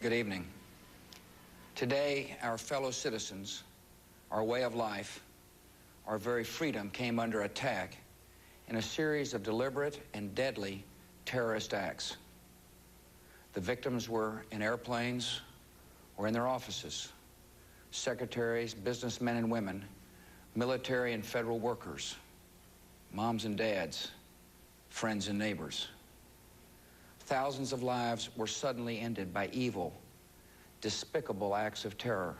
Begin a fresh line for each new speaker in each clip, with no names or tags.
Good evening. Today, our fellow citizens, our way of life, our very freedom came under attack in a series of deliberate and deadly terrorist acts. The victims were in airplanes or in their offices, secretaries, businessmen and women, military and federal workers, moms and dads, friends and neighbors. Thousands of lives were suddenly ended by evil, despicable acts of terror.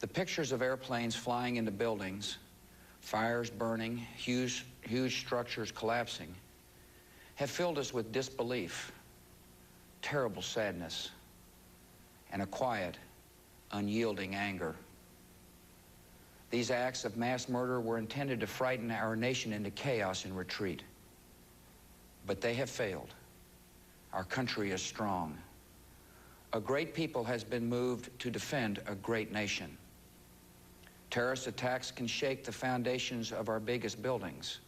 The pictures of airplanes flying into buildings, fires burning, huge structures collapsing, have filled us with disbelief, terrible sadness, and a quiet, unyielding anger. These acts of mass murder were intended to frighten our nation into chaos and retreat. But they have failed. Our country is strong. A great people has been moved to defend a great nation. Terrorist attacks can shake the foundations of our biggest buildings,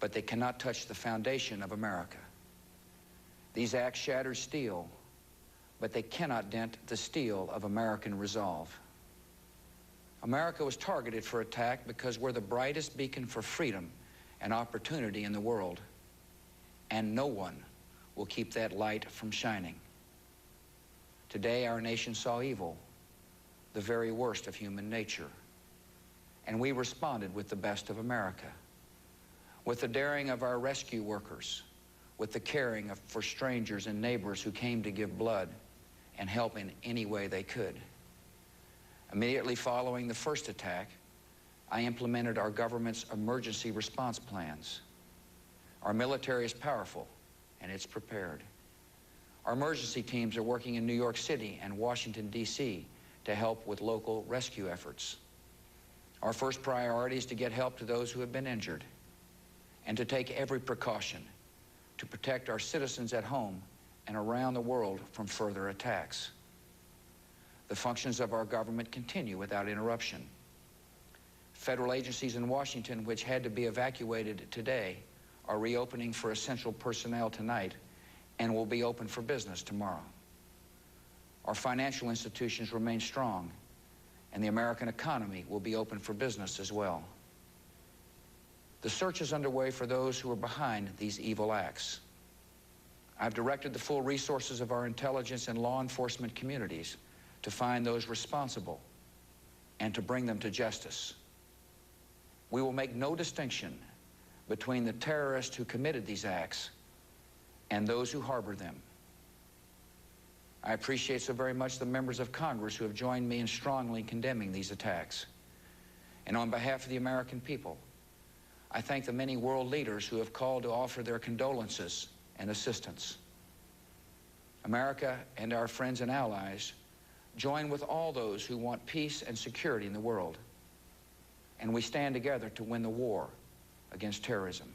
but they cannot touch the foundation of America. These acts shatter steel, but they cannot dent the steel of American resolve. America was targeted for attack because we're the brightest beacon for freedom and opportunity in the world, and no one will keep that light from shining. Today, our nation saw evil, the very worst of human nature, and we responded with the best of America, with the daring of our rescue workers, with the caring for strangers and neighbors who came to give blood and help in any way they could. Immediately following the first attack, I implemented our government's emergency response plans. Our military is powerful, and it's prepared. Our emergency teams are working in New York City and Washington, D.C. to help with local rescue efforts. Our first priority is to get help to those who have been injured and to take every precaution to protect our citizens at home and around the world from further attacks. The functions of our government continue without interruption. Federal agencies in Washington, which had to be evacuated today, are reopening for essential personnel tonight and will be open for business tomorrow. Our financial institutions remain strong, and the American economy will be open for business as well. The search is underway for those who are behind these evil acts. I've directed the full resources of our intelligence and law enforcement communities to find those responsible and to bring them to justice. We will make no distinction between the terrorists who committed these acts and those who harbor them. I appreciate so very much the members of Congress who have joined me in strongly condemning these attacks. And on behalf of the American people, I thank the many world leaders who have called to offer their condolences and assistance. America and our friends and allies join with all those who want peace and security in the world, and we stand together to win the war against terrorism.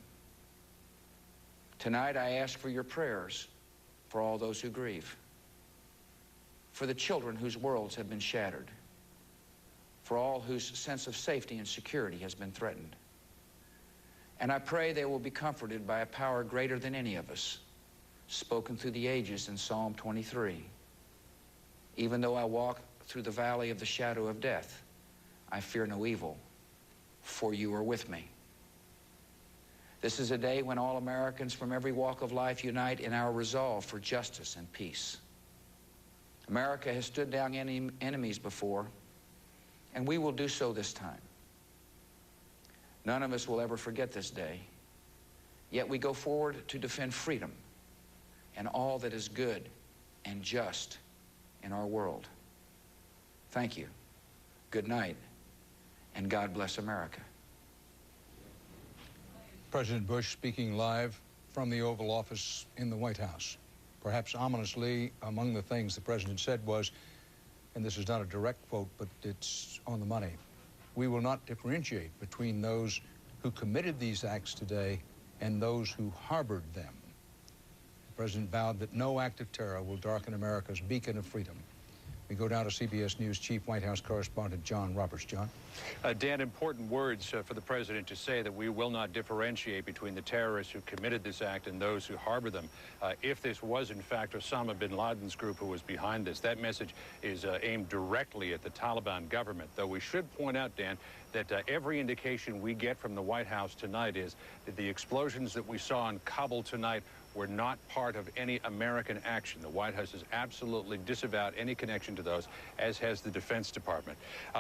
Tonight, I ask for your prayers for all those who grieve, for the children whose worlds have been shattered, for all whose sense of safety and security has been threatened. And I pray they will be comforted by a power greater than any of us, spoken through the ages in Psalm 23. Even though I walk through the valley of the shadow of death, I fear no evil, for you are with me. This is a day when all Americans from every walk of life unite in our resolve for justice and peace. America has stood down enemies before, and we will do so this time. None of us will ever forget this day, yet we go forward to defend freedom and all that is good and just in our world. Thank you. Good night, and God bless America.
President Bush speaking live from the Oval Office in the White House. Perhaps ominously, among the things the president said was, and this is not a direct quote, but it's on the money, we will not differentiate between those who committed these acts today and those who harbored them. The president vowed that no act of terror will darken America's beacon of freedom. We go down to CBS News Chief White House Correspondent John Roberts. John?
Dan, important words for the president to say that we will not differentiate between the terrorists who committed this act and those who harbor them. If this was, in fact, Osama bin Laden's group who was behind this, that message is aimed directly at the Taliban government. Though we should point out, Dan, that every indication we get from the White House tonight is that the explosions that we saw in Kabul tonight were not part of any American action. The White House has absolutely disavowed any connection to those, as has the Defense Department.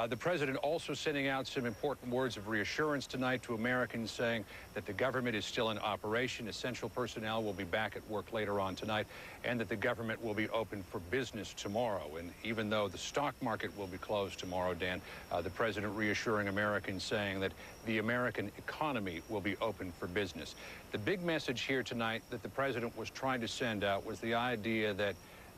The president also sending out some important words of reassurance tonight to Americans, saying that the government is still in operation, essential personnel will be back at work later on tonight, and that the government will be open for business tomorrow. And even though the stock market will be closed tomorrow, Dan, the president reassuring Americans, saying that the American economy will be open for business. The big message here tonight that the president was trying to send out was the idea that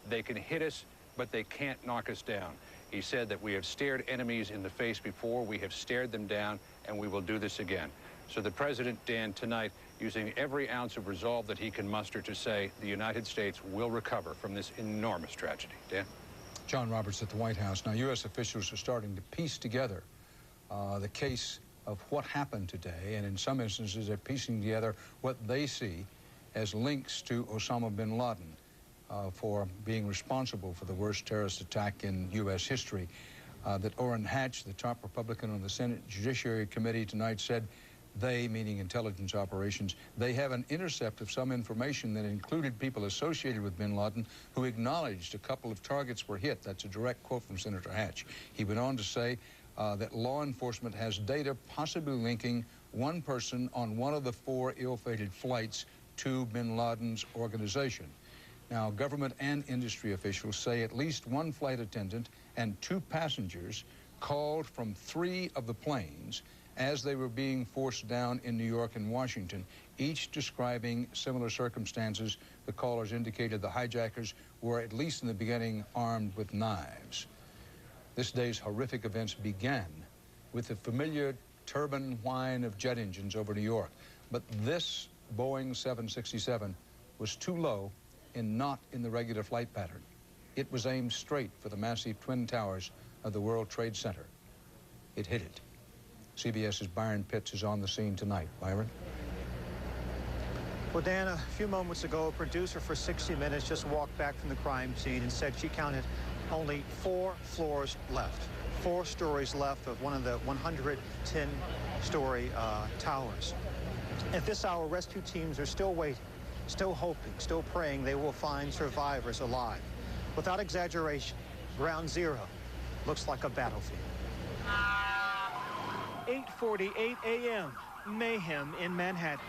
they can hit us, but they can't knock us down. He said that we have stared enemies in the face before, we have stared them down, and we will do this again. So the president, Dan, tonight, using every ounce of resolve that he can muster to say the United States will recover from this enormous tragedy. Dan?
John Roberts at the White House. Now, U.S. officials are starting to piece together the case of what happened today, and in some instances they're piecing together what they see as links to Osama bin Laden for being responsible for the worst terrorist attack in U.S. history. That Orrin Hatch, the top Republican on the Senate Judiciary Committee tonight, said they, meaning intelligence operations, they have an intercept of some information that included people associated with bin Laden who acknowledged a couple of targets were hit. That's a direct quote from Senator Hatch. He went on to say that law enforcement has data possibly linking one person on one of the 4 ill-fated flights to bin Laden's organization. Now, government and industry officials say at least one flight attendant and 2 passengers called from 3 of the planes as they were being forced down in New York and Washington, each describing similar circumstances. The callers indicated the hijackers were, at least in the beginning, armed with knives. This day's horrific events began with the familiar turbine whine of jet engines over New York. But this Boeing 767 was too low and not in the regular flight pattern. It was aimed straight for the massive twin towers of the World Trade Center. It hit it. CBS's Byron Pitts is on the scene tonight. Byron?
Well, Dan, a few moments ago, a producer for 60 Minutes just walked back from the crime scene and said she counted only 4 floors left, 4 stories left of one of the 110-story towers. At this hour, rescue teams are still waiting, still hoping, still praying they will find survivors alive. Without exaggeration, Ground Zero looks like a battlefield. 8:48 a.m., mayhem in Manhattan.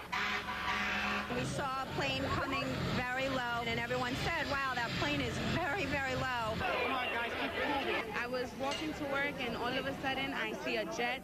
We saw a plane coming very low, and everyone said, wow, that plane is very, very low.
Come on, guys, keep moving. I was walking to work, and all of a sudden, I see a jet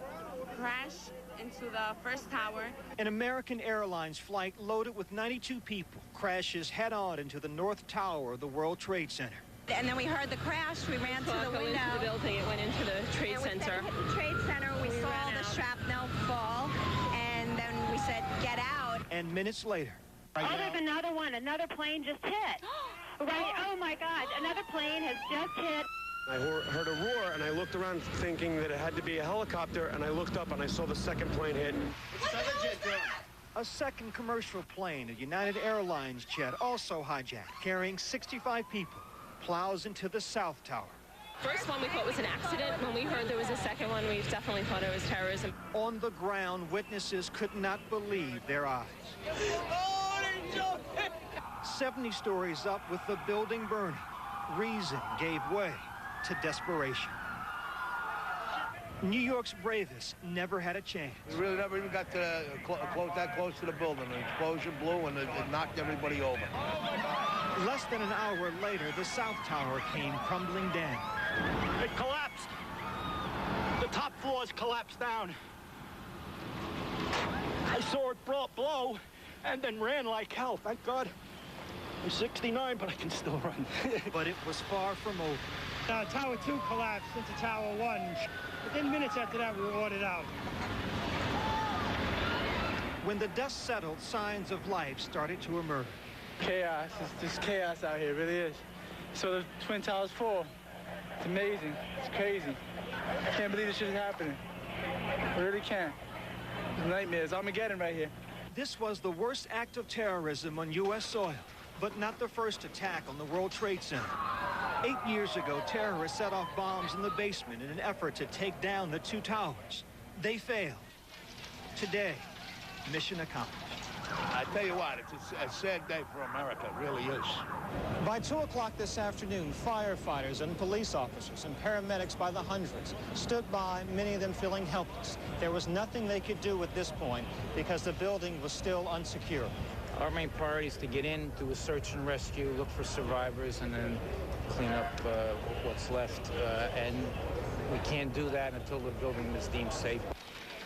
crash into the first tower.
An American Airlines flight loaded with 92 people crashes head-on into the North Tower of the World Trade Center.
And then we heard the crash. We ran to the window.
Into the building. It went into the Trade Center.
When it hit the Trade Center, we saw the shrapnel fall, and then we said, get out.
And minutes later.
Oh, there's another one. Another plane just hit. Right? Oh, my God. Another plane has just hit.
I heard a roar, and I looked around thinking that it had to be a helicopter, and I looked up, and I saw the second plane hit.
A second commercial plane, a United Airlines jet, also hijacked, carrying 65 people, plows into the South Tower.
First one we thought was an accident. When we heard there was a second one, we definitely thought it was terrorism.
On the ground, witnesses could not believe their eyes. 70 stories up with the building burning, reason gave way to desperation. New York's bravest never had a chance.
We really never even got to that close to the building. The explosion blew and it knocked everybody over.
Less than an hour later, the South Tower came crumbling down.
It collapsed. The top floors collapsed down. I saw it blow and then ran like hell. Thank God. I'm 69, but I can still run.
But it was far from over.
Tower 2 collapsed into Tower 1. Within minutes after that, we were ordered out.
When the dust settled, signs of life started to emerge.
Chaos. There's chaos out here, it really is. So the Twin Towers fall.
It's amazing. It's crazy. I can't believe this shit is happening. I really can't. It's a nightmare. It's Armageddon right here.
This was the worst act of terrorism on U.S. soil, but not the first attack on the World Trade Center. 8 years ago, terrorists set off bombs in the basement in an effort to take down the two towers. They failed. Today, mission accomplished.
I tell you what, it's a sad day for America. It really is.
By 2 o'clock this afternoon, firefighters and police officers and paramedics by the hundreds stood by, many of them feeling helpless. There was nothing they could do at this point because the building was still unsecured.
Our main priority is to get in, do a search and rescue, look for survivors, and then clean up what's left. And we can't do that until the building is deemed safe.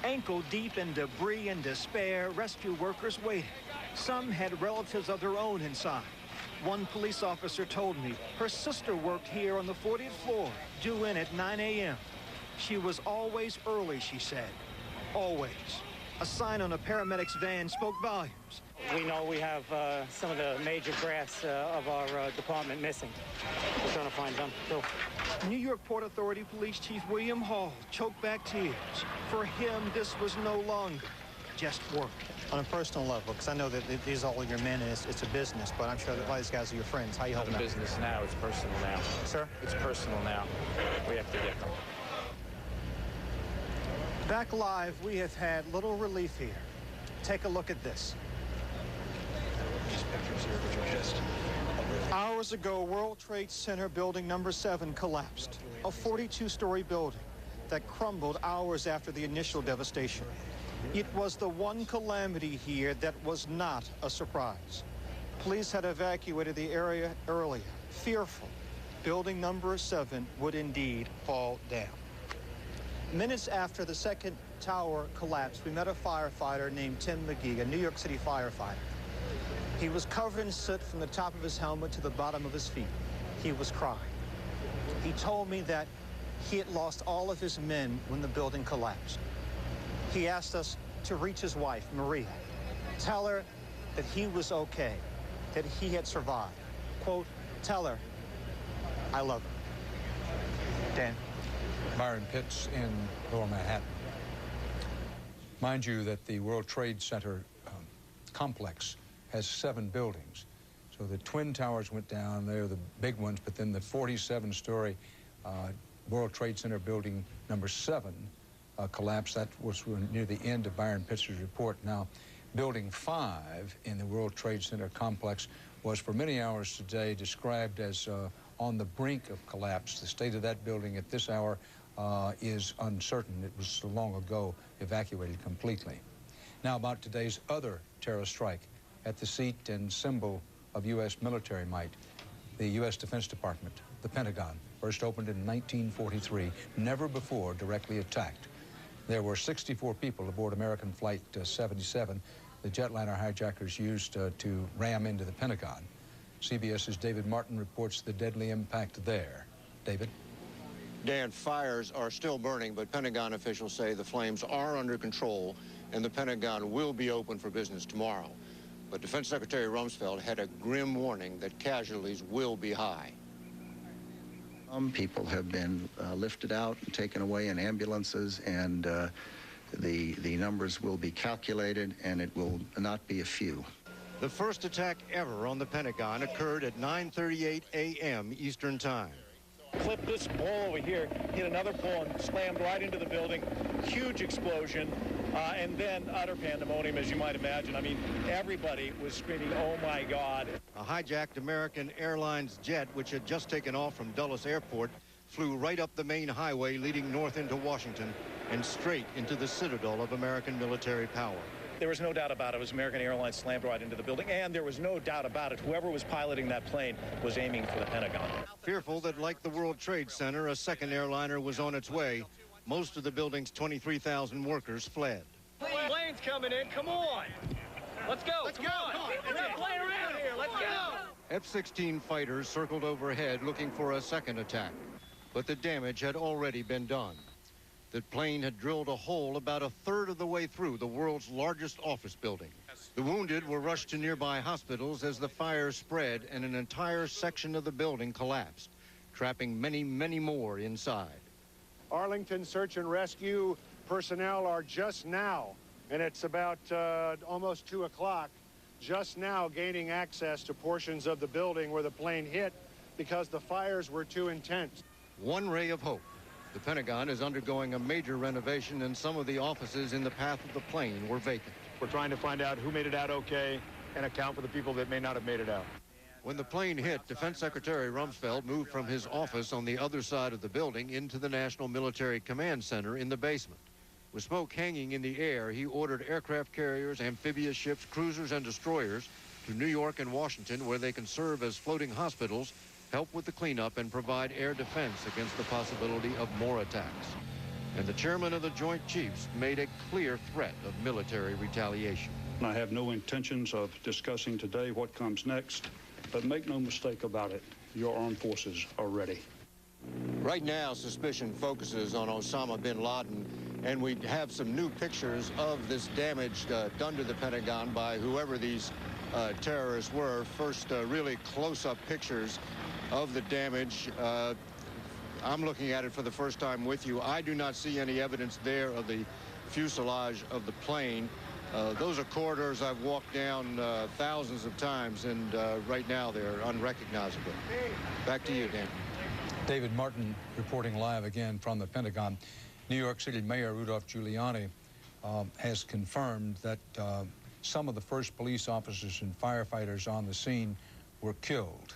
Ankle deep in debris and despair, rescue workers waited. Some had relatives of their own inside. One police officer told me her sister worked here on the 40th floor, due in at 9 a.m. She was always early, she said. Always. A sign on a paramedic's van spoke volumes.
We know we have some of the major brass of our department missing. We're trying to find them, too.
New York Port Authority Police Chief William Hall choked back tears. For him, this was no longer just work. On a personal level, because I know that these are all your men and it's a business, but I'm sure that a lot of these guys are your friends. How you holding up?
It's business now. It's personal now.
Sir?
It's personal now. We have to get them.
Back live, we have had little relief here. Take a look at this. Hours ago, World Trade Center building number 7 collapsed. A 42-story building that crumbled hours after the initial devastation. It was the one calamity here that was not a surprise. Police had evacuated the area earlier, fearful building number 7 would indeed fall down. Minutes after the second tower collapsed, we met a firefighter named Tim McGee, a New York City firefighter. He was covered in soot from the top of his helmet to the bottom of his feet. He was crying. He told me that he had lost all of his men when the building collapsed. He asked us to reach his wife, Maria, tell her that he was okay, that he had survived. Quote, tell her, I love her. Dan.
Byron Pitts in Lower Manhattan. Mind you that the World Trade Center complex has 7 buildings. So the Twin Towers went down, they're the big ones, but then the 47-story World Trade Center building number 7 collapsed. That was near the end of Byron Pitts' report. Now, building 5 in the World Trade Center complex was for many hours today described as on the brink of collapse. The state of that building at this hour is uncertain. It was long ago evacuated completely. Now about today's other terror strike at the seat and symbol of U.S. military might, the U.S. Defense Department, the Pentagon, first opened in 1943, never before directly attacked. There were 64 people aboard American Flight 77, the jetliner hijackers used to ram into the Pentagon. CBS's David Martin reports the deadly impact there. David?
Dan, fires are still burning, but Pentagon officials say the flames are under control and the Pentagon will be open for business tomorrow. But Defense Secretary Rumsfeld had a grim warning that casualties will be high.
Some people have been lifted out and taken away in ambulances, and the numbers will be calculated, and it will not be a few.
The first attack ever on the Pentagon occurred at 9:38 a.m. Eastern Time.
Clipped this ball over here, hit another ball and slammed right into the building. Huge explosion, and then utter pandemonium, as you might imagine. I mean, everybody was screaming, oh my God.
A hijacked American Airlines jet, which had just taken off from Dulles Airport, flew right up the main highway leading north into Washington and straight into the citadel of American military power.
There was no doubt about it. It was American Airlines slammed right into the building, and there was no doubt about it. Whoever was piloting that plane was aiming for the Pentagon.
Fearful that, like the World Trade Center, a second airliner was on its way, most of the building's 23,000 workers fled.
Plane's coming in. Come on. Let's go. Let's go. Come on. We're not playing around here. Let's go.
F-16 fighters circled overhead looking for a second attack, but the damage had already been done. The plane had drilled a hole about a third of the way through the world's largest office building. The wounded were rushed to nearby hospitals as the fire spread and an entire section of the building collapsed. trapping many, many more inside.
Arlington search and rescue personnel are just now, and it's about almost 2 o'clock, just now gaining access to portions of the building where the plane hit because the fires were too intense.
One ray of hope. The Pentagon is undergoing a major renovation, and some of the offices in the path of the plane were vacant.
We're trying to find out who made it out okay and account for the people that may not have made it out.
When the plane hit, Defense Secretary Rumsfeld moved from his office on the other side of the building into the National Military Command Center in the basement. With smoke hanging in the air, he ordered aircraft carriers, amphibious ships, cruisers, and destroyers to New York and Washington, where they can serve as floating hospitals, help with the cleanup, and provide air defense against the possibility of more attacks. And the chairman of the Joint Chiefs made a clear threat of military retaliation.
I have no intentions of discussing today what comes next, but make no mistake about it, your armed forces are ready.
Right now, suspicion focuses on Osama bin Laden, and we have some new pictures of this damage done to the Pentagon by whoever these terrorists were. First, really close-up pictures of the damage. I'm looking at it for the first time with you. I do not see any evidence there of the fuselage of the plane. Those are corridors I've walked down thousands of times, and right now they're unrecognizable. Back to you, Dan.
David Martin reporting live again from the Pentagon. New York City Mayor Rudolph Giuliani has confirmed that some of the first police officers and firefighters on the scene were killed.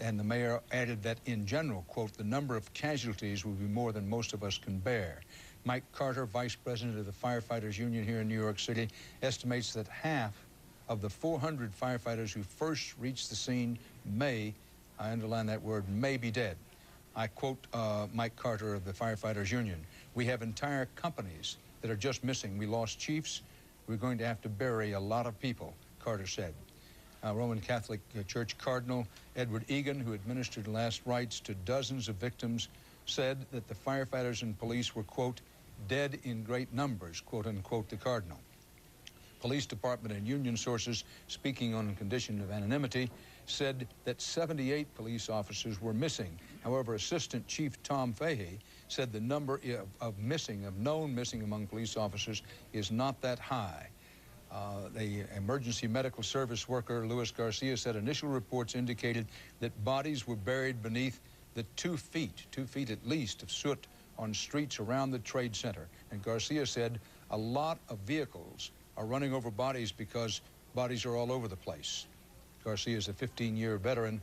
And the mayor added that in general, quote, the number of casualties will be more than most of us can bear. Mike Carter, vice president of the Firefighters Union here in New York City, estimates that half of the 400 firefighters who first reached the scene may, I underline that word, may be dead. I quote Mike Carter of the Firefighters Union. We have entire companies that are just missing. We lost chiefs. We're going to have to bury a lot of people, Carter said. Roman Catholic Church Cardinal Edward Egan, who administered last rites to dozens of victims, said that the firefighters and police were, quote, dead in great numbers, quote unquote, the Cardinal. Police Department and union sources, speaking on condition of anonymity, said that 78 police officers were missing. However, Assistant Chief Tom Fahey said the number of known missing among police officers is not that high. The emergency medical service worker, Luis Garcia, said initial reports indicated that bodies were buried beneath the 2 feet at least of soot on streets around the Trade Center. And Garcia said a lot of vehicles are running over bodies because bodies are all over the place. Garcia is a 15-year veteran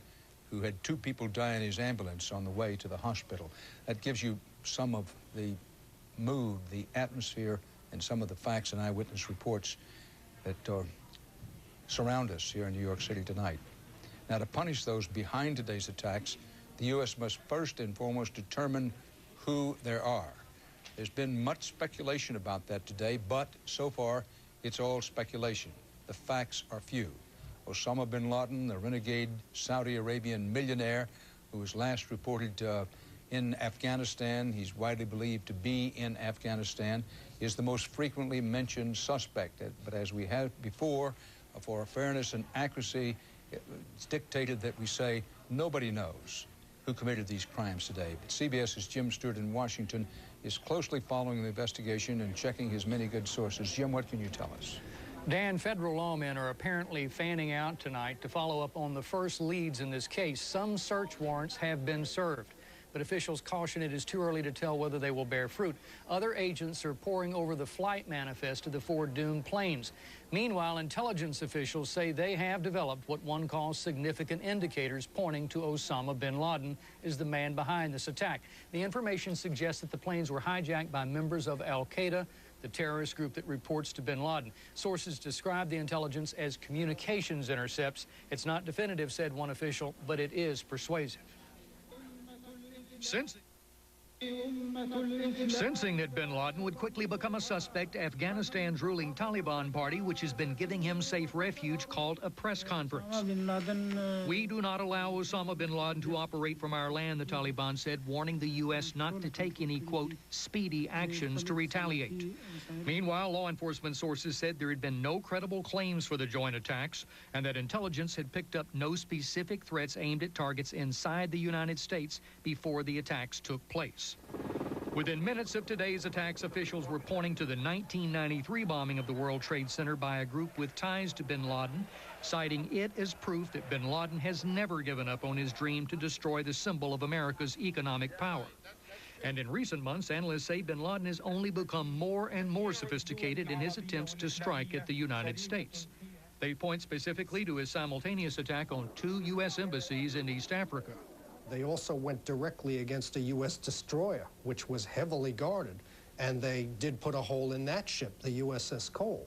who had 2 people die in his ambulance on the way to the hospital. That gives you some of the mood, the atmosphere, and some of the facts and eyewitness reports that surround us here in New York City tonight. Now, to punish those behind today's attacks, the U.S. must first and foremost determine who there are. There's been much speculation about that today, but so far, it's all speculation. The facts are few. Osama bin Laden, the renegade Saudi Arabian millionaire who was last reported in Afghanistan, he's widely believed to be in Afghanistan, is the most frequently mentioned suspect. But as we have before, for fairness and accuracy, it's dictated that we say nobody knows who committed these crimes today. But CBS's Jim Stewart in Washington is closely following the investigation and checking his many good sources. Jim, what can you tell us?
Dan, federal lawmen are apparently fanning out tonight to follow up on the first leads in this case. Some search warrants have been served, but officials caution it is too early to tell whether they will bear fruit. Other agents are poring over the flight manifest of the 4 doomed planes. Meanwhile, intelligence officials say they have developed what one calls significant indicators pointing to Osama bin Laden as the man behind this attack. The information suggests that the planes were hijacked by members of Al-Qaeda, the terrorist group that reports to bin Laden. Sources describe the intelligence as communications intercepts. It's not definitive, said one official, but it is persuasive. Sensing that bin Laden would quickly become a suspect, Afghanistan's ruling Taliban party, which has been giving him safe refuge, called a press conference. We do not allow Osama bin Laden to operate from our land, the Taliban said, warning the U.S. not to take any, quote, speedy actions to retaliate. Meanwhile, law enforcement sources said there had been no credible claims for the joint attacks and that intelligence had picked up no specific threats aimed at targets inside the United States before the attacks took place. Within minutes of today's attacks, officials were pointing to the 1993 bombing of the World Trade Center by a group with ties to bin Laden, citing it as proof that bin Laden has never given up on his dream to destroy the symbol of America's economic power. And in recent months, analysts say bin Laden has only become more and more sophisticated in his attempts to strike at the United States. They point specifically to his simultaneous attack on 2 U.S. embassies in East Africa.
They also went directly against a U.S. destroyer, which was heavily guarded, and they did put a hole in that ship, the USS Cole.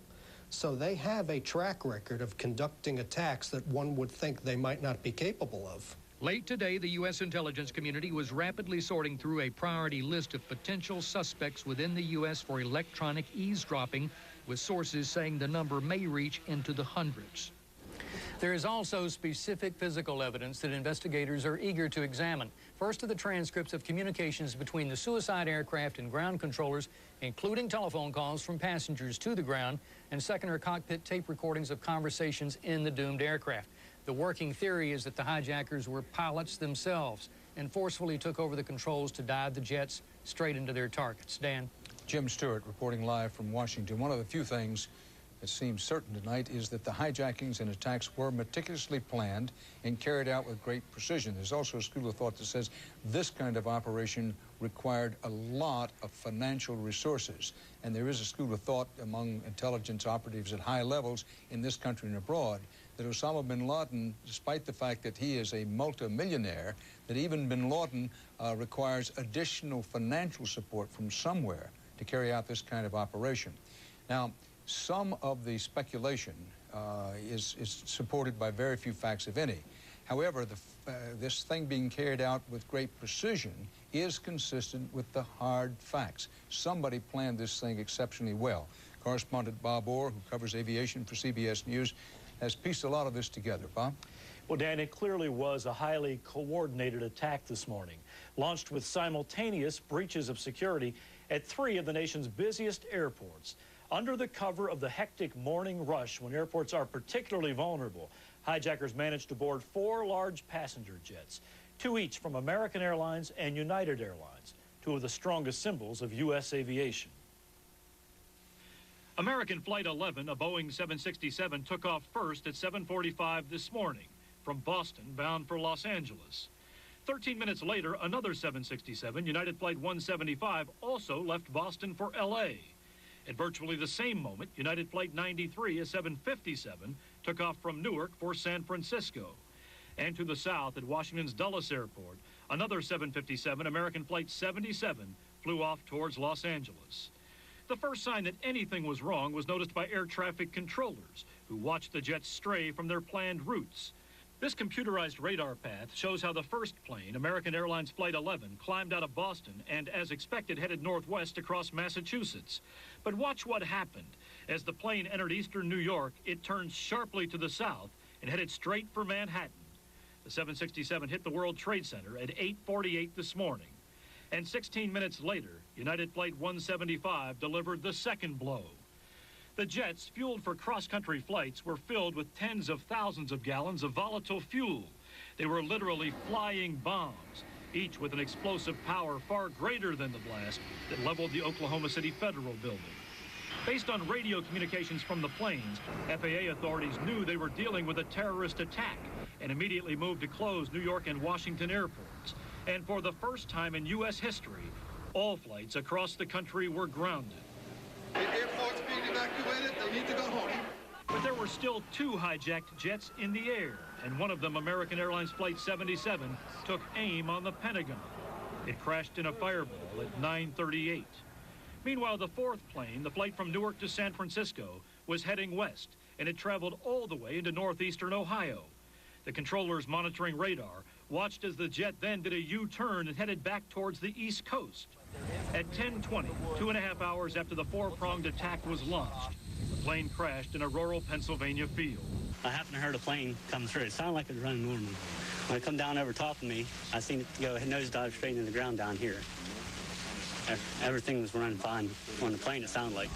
So they have a track record of conducting attacks that one would think they might not be capable of.
Late today, the U.S. intelligence community was rapidly sorting through a priority list of potential suspects within the U.S. for electronic eavesdropping, with sources saying the number may reach into the hundreds. There is also specific physical evidence that investigators are eager to examine. First are the transcripts of communications between the suicide aircraft and ground controllers, including telephone calls from passengers to the ground, and second are cockpit tape recordings of conversations in the doomed aircraft. The working theory is that the hijackers were pilots themselves and forcefully took over the controls to dive the jets straight into their targets. Dan?
Jim Stewart reporting live from Washington. One of the few things that seems certain tonight is that the hijackings and attacks were meticulously planned and carried out with great precision. There's also a school of thought that says this kind of operation required a lot of financial resources. And there is a school of thought among intelligence operatives at high levels in this country and abroad that Osama bin Laden, despite the fact that he is a multimillionaire, that even bin Laden requires additional financial support from somewhere to carry out this kind of operation. Now, some of the speculation is supported by very few facts, if any. However, this thing being carried out with great precision is consistent with the hard facts. Somebody planned this thing exceptionally well. Correspondent Bob Orr, who covers aviation for CBS News, has pieced a lot of this together. Bob?
Well, Dan, it clearly was a highly coordinated attack this morning, launched with simultaneous breaches of security at 3 of the nation's busiest airports. Under the cover of the hectic morning rush, when airports are particularly vulnerable, hijackers managed to board 4 large passenger jets, 2 each from American Airlines and United Airlines, 2 of the strongest symbols of U.S. aviation.
American Flight 11, a Boeing 767, took off first at 7:45 this morning from Boston, bound for Los Angeles. 13 minutes later, another 767, United Flight 175, also left Boston for L.A. At virtually the same moment, United Flight 93, a 757, took off from Newark for San Francisco. And to the south at Washington's Dulles Airport, another 757, American Flight 77, flew off towards Los Angeles. The first sign that anything was wrong was noticed by air traffic controllers, who watched the jets stray from their planned routes. This computerized radar path shows how the first plane, American Airlines Flight 11, climbed out of Boston and, as expected, headed northwest across Massachusetts. But watch what happened. As the plane entered eastern New York, it turned sharply to the south and headed straight for Manhattan. The 767 hit the World Trade Center at 8:48 this morning. And 16 minutes later, United Flight 175 delivered the second blow. The jets, fueled for cross-country flights, were filled with tens of thousands of gallons of volatile fuel. They were literally flying bombs, each with an explosive power far greater than the blast that leveled the Oklahoma City Federal Building. Based on radio communications from the planes, FAA authorities knew they were dealing with a terrorist attack and immediately moved to close New York and Washington airports. And for the first time in U.S. history, all flights across the country were grounded.
The airport's being evacuated. They need to go home.
But there were still 2 hijacked jets in the air, and one of them, American Airlines Flight 77, took aim on the Pentagon. It crashed in a fireball at 9:38. Meanwhile, the 4th plane, the flight from Newark to San Francisco, was heading west, and it traveled all the way into northeastern Ohio. The controllers monitoring radar watched as the jet then did a U-turn and headed back towards the East Coast. At 10:20, 2.5 hours after the four-pronged attack was launched, the plane crashed in a rural Pennsylvania field.
I happened to hear the plane come through. It sounded like it was running normal. When it come down over top of me, I seen it go nosedive straight into the ground down here. Everything was running fine on the plane, it sounded like.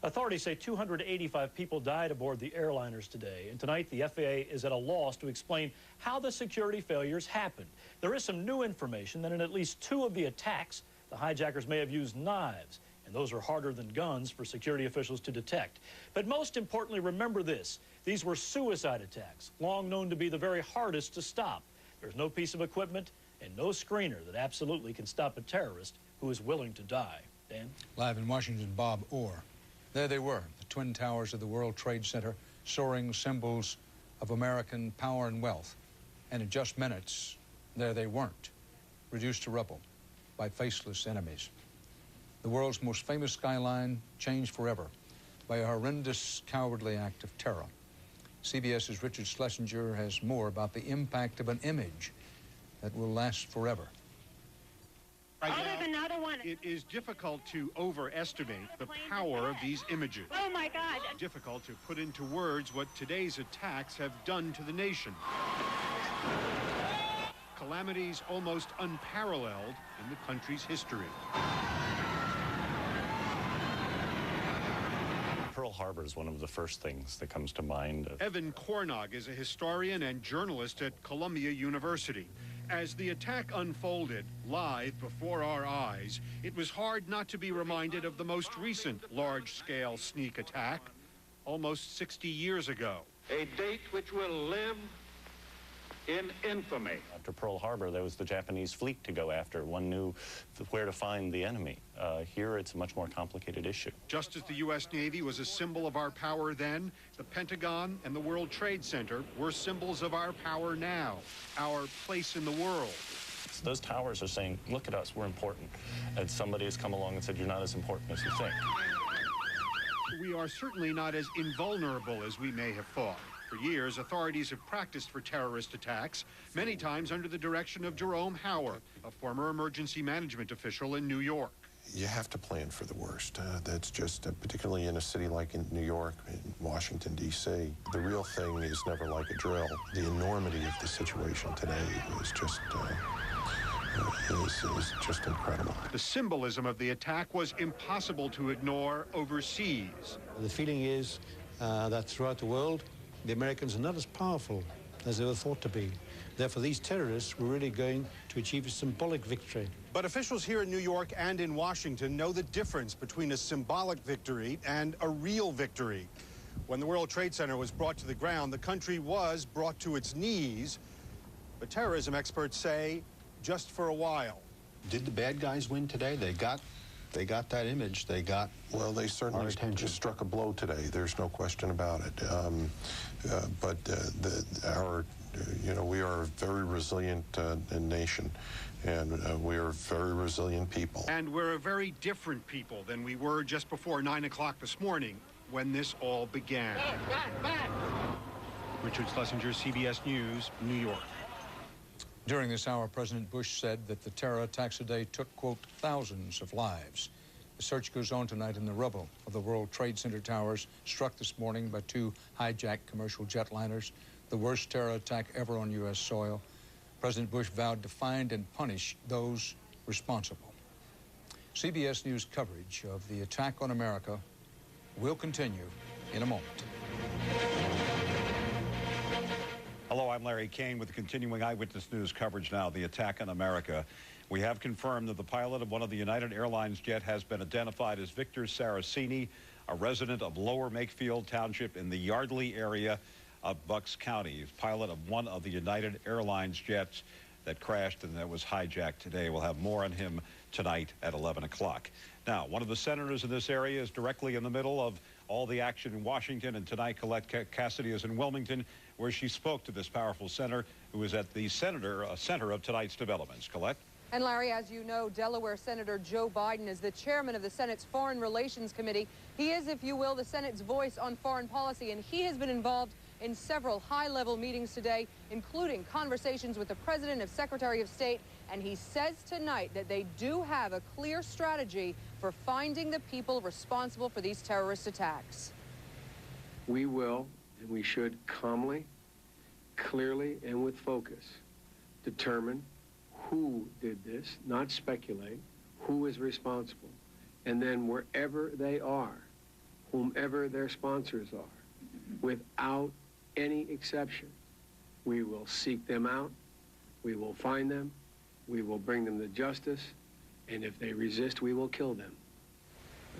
Authorities say 285 people died aboard the airliners today, and tonight the FAA is at a loss to explain how the security failures happened. There is some new information that in at least 2 of the attacks, the hijackers may have used knives, and those are harder than guns for security officials to detect. But most importantly, remember this. These were suicide attacks, long known to be the very hardest to stop. There's no piece of equipment and no screener that absolutely can stop a terrorist who is willing to die. Dan?
Live in Washington, Bob Orr. There they were, the Twin Towers of the World Trade Center, soaring symbols of American power and wealth. And in just minutes, there they weren't, reduced to rubble by faceless enemies. The world's most famous skyline changed forever by a horrendous, cowardly act of terror. CBS's Richard Schlesinger has more about the impact of an image that will last forever.
Right now, it is difficult to overestimate the power of these images.
Oh, my God.
Difficult to put into words what today's attacks have done to the nation. Calamities almost unparalleled in the country's history.
Pearl Harbor is one of the first things that comes to mind.
Evan Cornog is a historian and journalist at Columbia University. As the attack unfolded live before our eyes, it was hard not to be reminded of the most recent large-scale sneak attack, almost 60 years ago.
A date which will live in infamy.
After Pearl Harbor, there was the Japanese fleet to go after. One knew where to find the enemy. Here, it's a much more complicated issue.
Just as the U.S. Navy was a symbol of our power then, the Pentagon and the World Trade Center were symbols of our power now, our place in the world.
So those towers are saying, look at us, we're important. And somebody has come along and said, you're not as important as you think.
We are certainly not as invulnerable as we may have thought. For years, authorities have practiced for terrorist attacks, many times under the direction of Jerome Hauer, a former emergency management official in New York.
You have to plan for the worst. That's just, particularly in a city like in New York, in Washington, D.C. The real thing is never like a drill. The enormity of the situation today is just, is just incredible.
The symbolism of the attack was impossible to ignore overseas.
The feeling is that throughout the world, the Americans are not as powerful as they were thought to be. Therefore, these terrorists were really going to achieve a symbolic victory.
But officials here in New York and in Washington know the difference between a symbolic victory and a real victory. When the World Trade Center was brought to the ground, the country was brought to its knees. But terrorism experts say just for a while.
Did the bad guys win today? They got that image. They got, well, they certainly just struck a blow today. There's no question about it. We are a very resilient nation, and we are very resilient people.
And we're a very different people than we were just before 9 o'clock this morning when this all began. Richard Schlesinger, CBS News, New York.
During this hour, President Bush said that the terror attacks today took, quote, thousands of lives. The search goes on tonight in the rubble of the World Trade Center towers struck this morning by 2 hijacked commercial jetliners, the worst terror attack ever on U.S. soil. President Bush vowed to find and punish those responsible. CBS News coverage of the attack on America will continue in a moment.
Hello, I'm Larry Kane with the continuing Eyewitness News coverage now, the attack on America. We have confirmed that the pilot of one of the United Airlines jet has been identified as Victor Saraceni, a resident of Lower Makefield Township in the Yardley area of Bucks County. He's pilot of one of the United Airlines jets that crashed and that was hijacked today. We'll have more on him tonight at 11 o'clock. Now, one of the senators in this area is directly in the middle of all the action in Washington, and tonight Colette Cassidy is in Wilmington, where she spoke to this powerful senator who is at the center of tonight's developments. Colette?
And Larry, as you know, Delaware Senator Joe Biden is the chairman of the Senate's Foreign Relations Committee. He is, if you will, the Senate's voice on foreign policy, and he has been involved in several high-level meetings today, including conversations with the President and Secretary of State, and he says tonight that they do have a clear strategy for finding the people responsible for these terrorist attacks.
We will, and we should calmly, clearly, and with focus determine who did this, not speculate, who is responsible, and then wherever they are, whomever their sponsors are, without any exception, we will seek them out, we will find them, we will bring them to justice, and if they resist, we will kill them.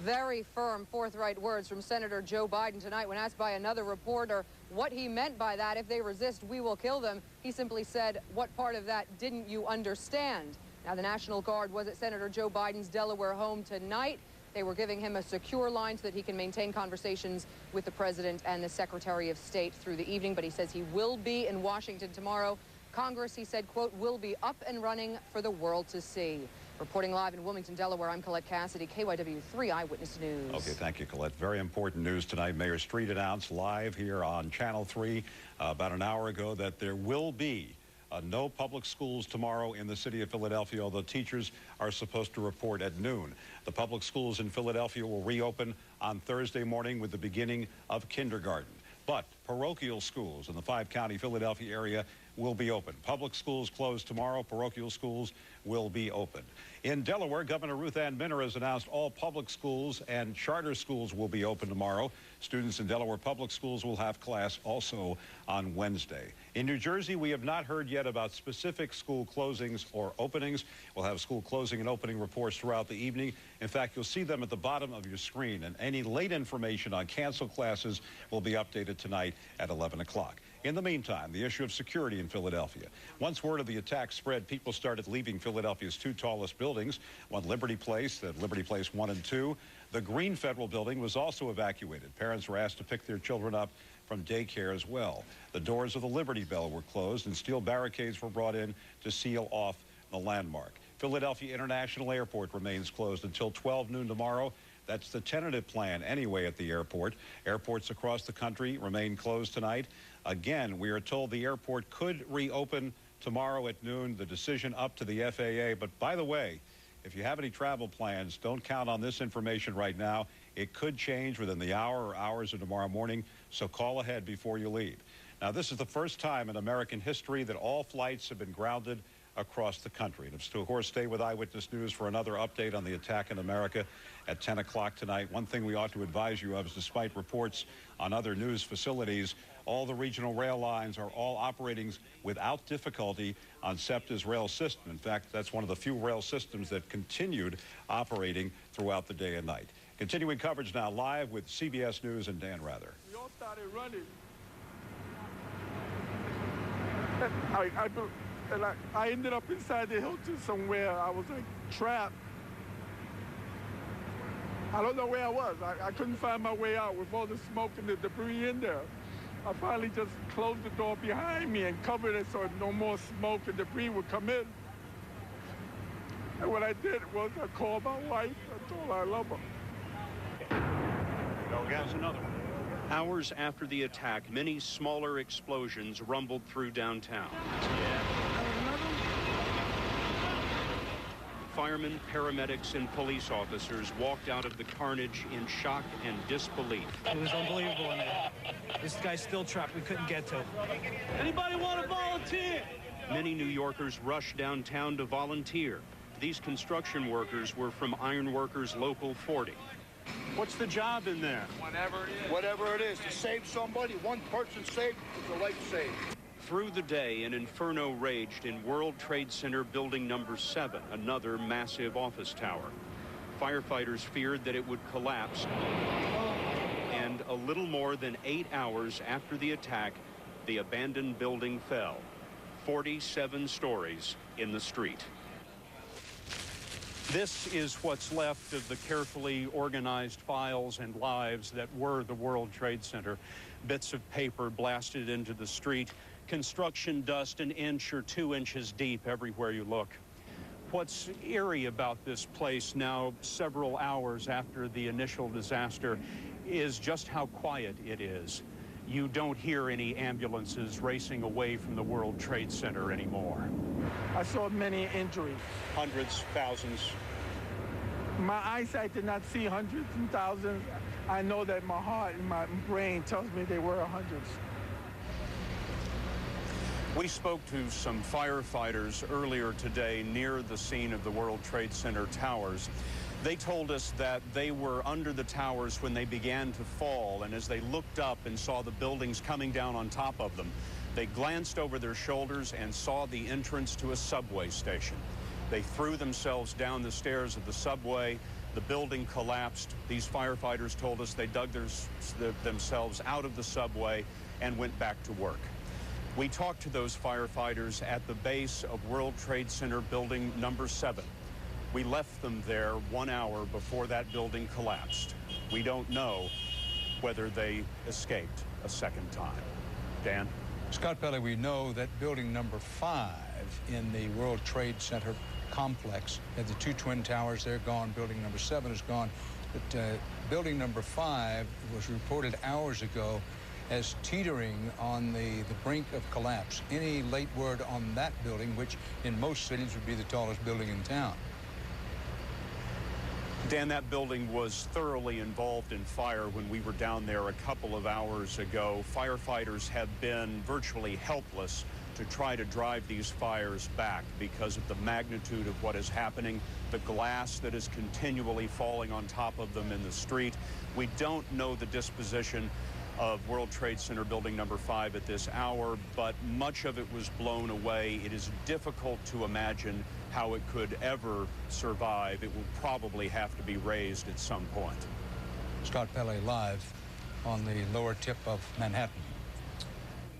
Very firm, forthright words from Senator Joe Biden tonight when asked by another reporter what he meant by that. If they resist, we will kill them. He simply said, what part of that didn't you understand? Now, the National Guard was at Senator Joe Biden's Delaware home tonight. They were giving him a secure line so that he can maintain conversations with the President and the Secretary of State through the evening, but he says he will be in Washington tomorrow. Congress, he said, quote, will be up and running for the world to see. Reporting live in Wilmington, Delaware, I'm Colette Cassidy, KYW3 Eyewitness News.
Okay, thank you, Colette. Very important news tonight. Mayor Street announced live here on Channel 3 about an hour ago that there will be no public schools tomorrow in the city of Philadelphia, although teachers are supposed to report at noon. The public schools in Philadelphia will reopen on Thursday morning with the beginning of kindergarten. But parochial schools in the five-county Philadelphia area will be open. Public schools closed tomorrow. Parochial schools will be open. In Delaware, Governor Ruth Ann Minner has announced all public schools and charter schools will be open tomorrow. Students in Delaware public schools will have class also on Wednesday. In New Jersey, we have not heard yet about specific school closings or openings. We'll have school closing and opening reports throughout the evening. In fact, you'll see them at the bottom of your screen, and any late information on canceled classes will be updated tonight at 11 o'clock. In the meantime, the issue of security in Philadelphia. Once word of the attack spread, people started leaving Philadelphia's two tallest buildings, one Liberty Place, Liberty Place 1 and 2. The Green Federal Building was also evacuated. Parents were asked to pick their children up from daycare as well. The doors of the Liberty Bell were closed and steel barricades were brought in to seal off the landmark. Philadelphia International Airport remains closed until 12 noon tomorrow. That's the tentative plan anyway at the airport. Airports across the country remain closed tonight. Again, we are told the airport could reopen tomorrow at noon. The decision up to the FAA. But by the way, if you have any travel plans, don't count on this information right now. It could change within the hour or hours of tomorrow morning, so call ahead before you leave. Now, this is the first time in American history that all flights have been grounded across the country. And of course, stay with Eyewitness News for another update on the attack in America at 10 o'clock tonight. One thing we ought to advise you of is, despite reports on other news facilities, all the regional rail lines are all operating without difficulty on SEPTA's rail system. In fact, that's one of the few rail systems that continued operating throughout the day and night. Continuing coverage now live with CBS News and Dan Rather.
We all started running. I ended up inside the Hilton somewhere. I was like trapped. I don't know where I was. I couldn't find my way out with all the smoke and the debris in there. I finally just closed the door behind me and covered it so no more smoke and debris would come in. And what I did was I called my wife. I told her I love her.
Go again. Another one. Hours after the attack, many smaller explosions rumbled through downtown. Firemen, paramedics, and police officers walked out of the carnage in shock and disbelief.
It was unbelievable in there. This guy's still trapped. We couldn't get to him. Anybody want to volunteer?
Many New Yorkers rushed downtown to volunteer. These construction workers were from Ironworkers Local 40. What's the job in there?
Whatever it is, to save somebody, one person saved is a life saved.
Through the day, an inferno raged in World Trade Center Building Number 7, another massive office tower. Firefighters feared that it would collapse. And a little more than 8 hours after the attack, the abandoned building fell. 47 stories in the street. This is what's left of the carefully organized files and lives that were the World Trade Center. Bits of paper blasted into the street, construction dust 1 inch or 2 inches deep everywhere you look. What's eerie about this place now, several hours after the initial disaster, is just how quiet it is.
you don't hear any ambulances racing away from the World Trade Center anymore.
I saw many injuries.
Hundreds, thousands.
My eyesight did not see hundreds and thousands. I know that my heart and my brain tells me they were hundreds.
We spoke to some firefighters earlier today near the scene of the World Trade Center towers. They told us that they were under the towers when they began to fall, and as they looked up and saw the buildings coming down on top of them, they glanced over their shoulders and saw the entrance to a subway station. They threw themselves down the stairs of the subway. The building collapsed. These firefighters told us they dug themselves out of the subway and went back to work. We talked to those firefighters at the base of World Trade Center building number 7. We left them there 1 hour before that building collapsed. We don't know whether they escaped a second time. Dan?
Scott Pelley, we know that building number 5 in the World Trade Center complex had the 2 twin towers. They're gone. Building number 7 is gone. But building number 5 was reported hours ago as teetering on the brink of collapse. Any late word on that building, which in most cities would be the tallest building in town?
Dan, that building was thoroughly involved in fire when we were down there a couple of hours ago. Firefighters have been virtually helpless to try to drive these fires back because of the magnitude of what is happening, the glass that is continually falling on top of them in the street. We don't know the disposition of World Trade Center building number 5 at this hour, but much of it was blown away. It is difficult to imagine how it could ever survive. It will probably have to be razed at some point.
Scott Pelley live on the lower tip of Manhattan.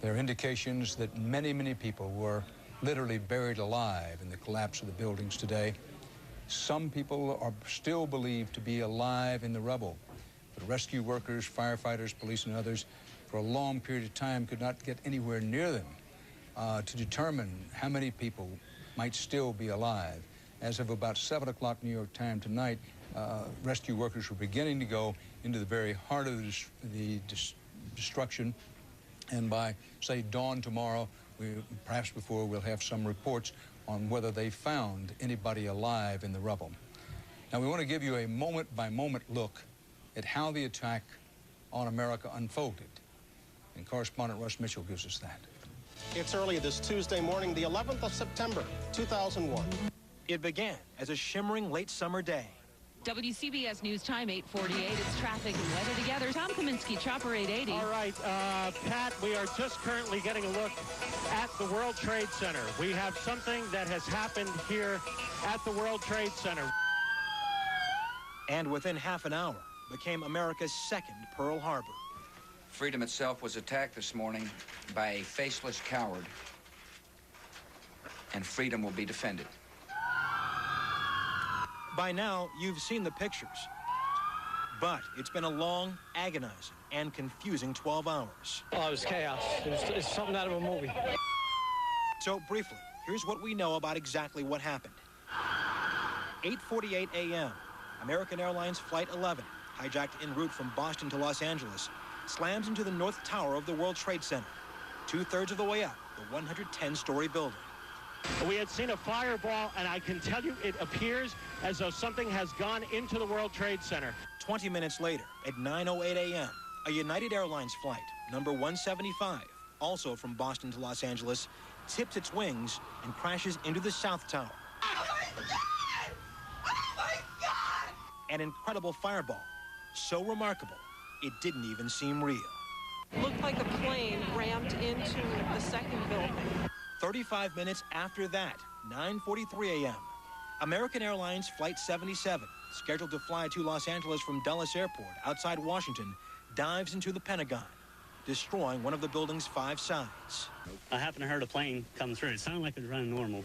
There are indications that many, many people were literally buried alive in the collapse of the buildings today. Some people are still believed to be alive in the rubble. But rescue workers, firefighters, police, and others, for a long period of time, could not get anywhere near them to determine how many people might still be alive. As of about 7 o'clock New York time tonight, rescue workers were beginning to go into the very heart of the destruction. And by, say, dawn tomorrow, perhaps before, we'll have some reports on whether they found anybody alive in the rubble. Now, we want to give you a moment-by-moment look at how the attack on America unfolded. And correspondent Russ Mitchell gives us that.
It's early this Tuesday morning, the 11th of September, 2001.
It began as a shimmering late summer day.
WCBS News Time, 8:48. It's traffic and weather together. Tom Kaminsky, Chopper 880.
All right, Pat, we are just currently getting a look at the World Trade Center. We have something that has happened here at the World Trade Center.
And within half an hour, became America's second Pearl Harbor.
Freedom itself was attacked this morning by a faceless coward, and freedom will be defended.
By now, you've seen the pictures. But it's been a long, agonizing, and confusing 12 hours.
Oh, it was chaos. It's something out of a movie.
So, briefly, here's what we know about exactly what happened. 8:48 a.m., American Airlines Flight 11, hijacked en route from Boston to Los Angeles, slams into the North Tower of the World Trade Center, 2/3 of the way up the 110-story building.
We had seen a fireball, and I can tell you it appears as though something has gone into the World Trade Center.
20 minutes later, at 9:08 a.m., a United Airlines flight, number 175, also from Boston to Los Angeles, tips its wings and crashes into the South Tower.
Oh, my God! Oh, my God!
An incredible fireball, so remarkable, it didn't even seem real.
Looked like a plane rammed into the second building.
35 minutes after that, 9:43 a.m., American Airlines Flight 77, scheduled to fly to Los Angeles from Dulles Airport outside Washington, dives into the Pentagon, destroying one of the building's 5 sides.
I happened to hear a plane come through. It sounded like it was running normal.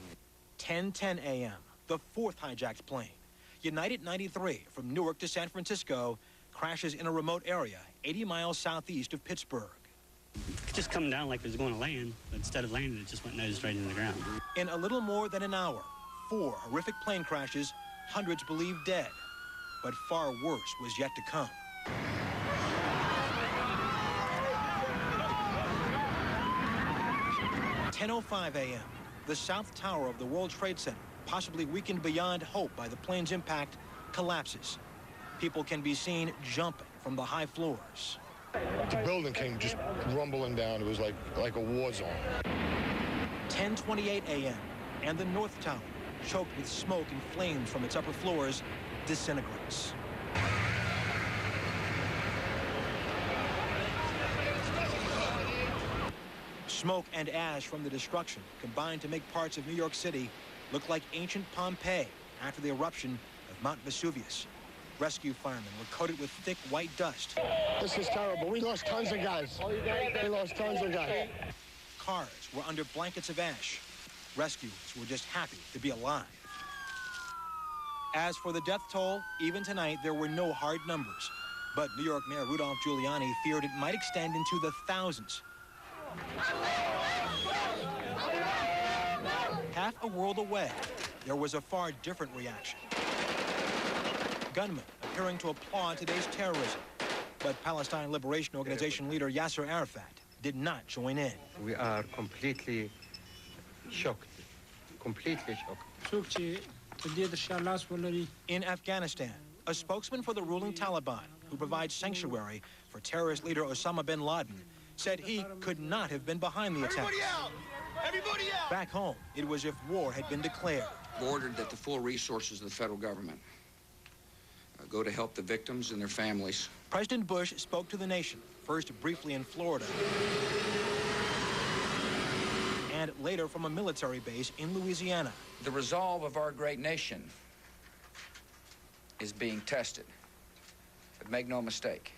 10:10 a.m., the 4th hijacked plane, United 93 from Newark to San Francisco, crashes in a remote area 80 miles southeast of Pittsburgh.
It just come down like it was going to land, but instead of landing, it just went nose straight into the ground.
In a little more than an hour, 4 horrific plane crashes, hundreds believed dead. But far worse was yet to come. 10:05 a.m., the South Tower of the World Trade Center, possibly weakened beyond hope by the plane's impact, collapses. People can be seen jumping from the high floors.
The building came just rumbling down. It was like a war zone.
10:28 a.m., and the North Tower, choked with smoke and flames from its upper floors, disintegrates. Smoke and ash from the destruction combined to make parts of New York City look like ancient Pompeii after the eruption of Mount Vesuvius. Rescue firemen were coated with thick white dust.
This is terrible. We lost tons of guys. We lost tons of guys.
Cars were under blankets of ash. Rescuers were just happy to be alive. As for the death toll, even tonight there were no hard numbers. But New York Mayor Rudolph Giuliani feared it might extend into the thousands. Half a world away, there was a far different reaction. Gunmen appearing to applaud today's terrorism. But Palestine Liberation Organization leader Yasser Arafat did not join in.
We are completely shocked. Completely shocked.
In Afghanistan, a spokesman for the ruling Taliban, who provides sanctuary for terrorist leader Osama bin Laden, said he could not have been behind the attack.
Everybody out! Everybody out!
Back home, it was as if war had been declared.
Ordered that the full resources of the federal government go to help the victims and their families.
President Bush spoke to the nation, first briefly in Florida, and later from a military base in Louisiana.
The resolve of our great nation is being tested. But make no mistake,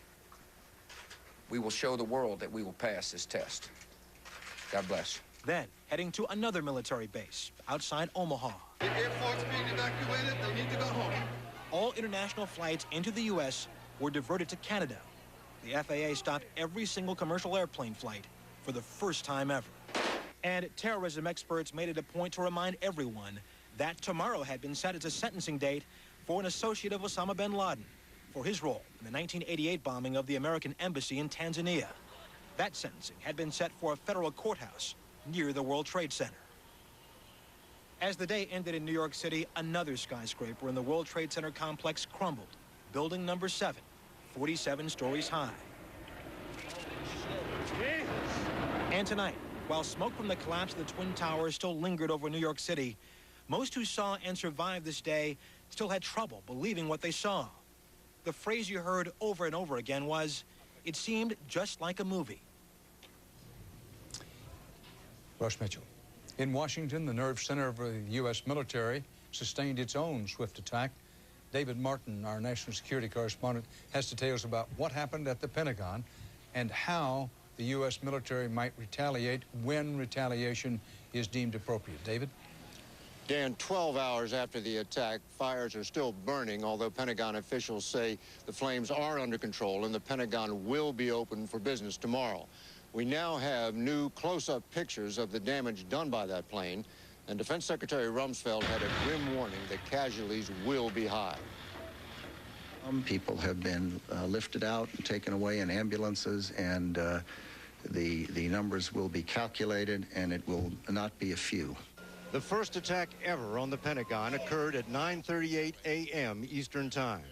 we will show the world that we will pass this test. God bless.
Then, heading to another military base outside Omaha.
The airport's being evacuated. They need to go home.
All international flights into the U.S. were diverted to Canada. The FAA stopped every single commercial airplane flight for the first time ever. And terrorism experts made it a point to remind everyone that tomorrow had been set as a sentencing date for an associate of Osama bin Laden for his role in the 1988 bombing of the American embassy in Tanzania. That sentencing had been set for a federal courthouse near the World Trade Center. As the day ended in New York City, another skyscraper in the World Trade Center complex crumbled. Building number 7, 47 stories high. And tonight, while smoke from the collapse of the Twin Towers still lingered over New York City, most who saw and survived this day still had trouble believing what they saw. The phrase you heard over and over again was, "It seemed just like a movie."
Russ Mitchell. In Washington, the nerve center of the U.S. military sustained its own swift attack. David Martin, our national security correspondent, has details about what happened at the Pentagon and how the U.S. military might retaliate when retaliation is deemed appropriate. David?
Dan, 12 hours after the attack, fires are still burning, although Pentagon officials say the flames are under control and the Pentagon will be open for business tomorrow. We now have new close-up pictures of the damage done by that plane, and Defense Secretary Rumsfeld had a grim warning that casualties will be high.
Some people have been lifted out and taken away in ambulances, and the numbers will be calculated, and it will not be a few.
The first attack ever on the Pentagon occurred at 9:38 a.m. Eastern Time.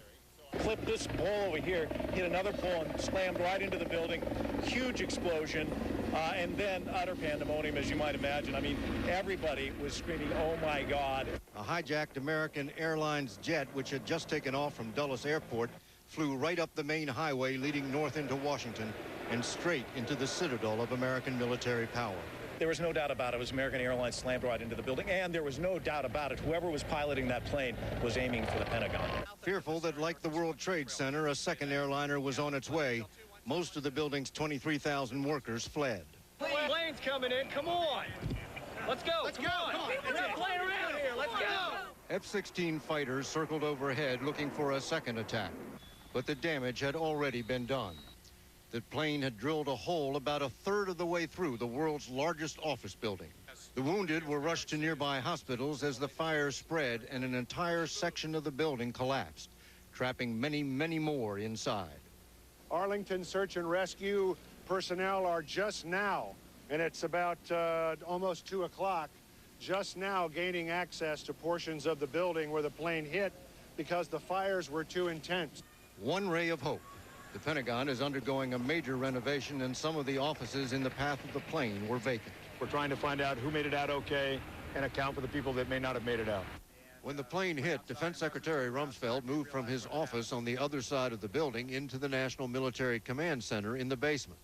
Clipped this ball over here, hit another ball and slammed right into the building. Huge explosion, and then utter pandemonium, as you might imagine. I mean, everybody was screaming, "Oh my God."
A hijacked American Airlines jet, which had just taken off from Dulles Airport, flew right up the main highway leading north into Washington and straight into the citadel of American military power.
There was no doubt about it. It was American Airlines slammed right into the building, and there was no doubt about it. Whoever was piloting that plane was aiming for the Pentagon.
Fearful that, like the World Trade Center, a second airliner was on its way, most of the building's 23,000 workers fled.
Plane's coming in. Come on. Let's go. Let's go. Come on. We're not playing around here. Let's go.
F-16 fighters circled overhead looking for a second attack, but the damage had already been done. The plane had drilled a hole about a third of the way through the world's largest office building. The wounded were rushed to nearby hospitals as the fire spread and an entire section of the building collapsed, trapping many, many more inside.
Arlington search and rescue personnel are just now
and it's about almost 2 o'clock, just now gaining access to portions of the building where the plane hit because the fires were too intense.
One ray of hope. The Pentagon is undergoing a major renovation, and some of the offices in the path of the plane were vacant.
We're trying to find out who made it out okay and account for the people that may not have made it out.
When the plane hit, Defense Secretary Rumsfeld moved from his office on the other side of the building into the National Military Command Center in the basement.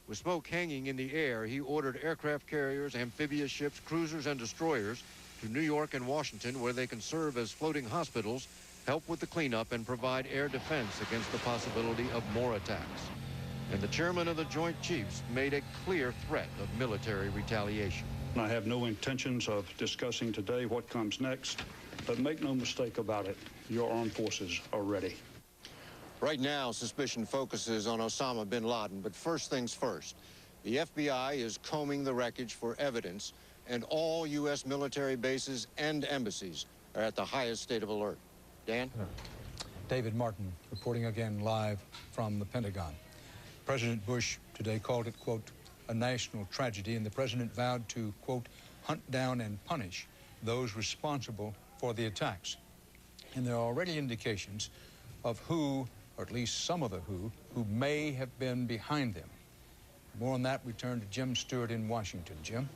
With smoke hanging in the air, he ordered aircraft carriers, amphibious ships, cruisers, and destroyers to New York and Washington, where they can serve as floating hospitals, help with the cleanup, and provide air defense against the possibility of more attacks. And the chairman of the Joint Chiefs made a clear threat of military retaliation.
I have no intentions of discussing today what comes next, but make no mistake about it, your armed forces are ready.
Right now, suspicion focuses on Osama bin Laden, but first things first. The FBI is combing the wreckage for evidence, and all U.S. military bases and embassies are at the highest state of alert. Dan?
David Martin reporting again live from the Pentagon. President Bush today called it, quote, a national tragedy, and the president vowed to, quote, hunt down and punish those responsible for the attacks. And there are already indications of who, or at least some of the who may have been behind them. More on that, we turn to Jim Stewart in Washington. Jim?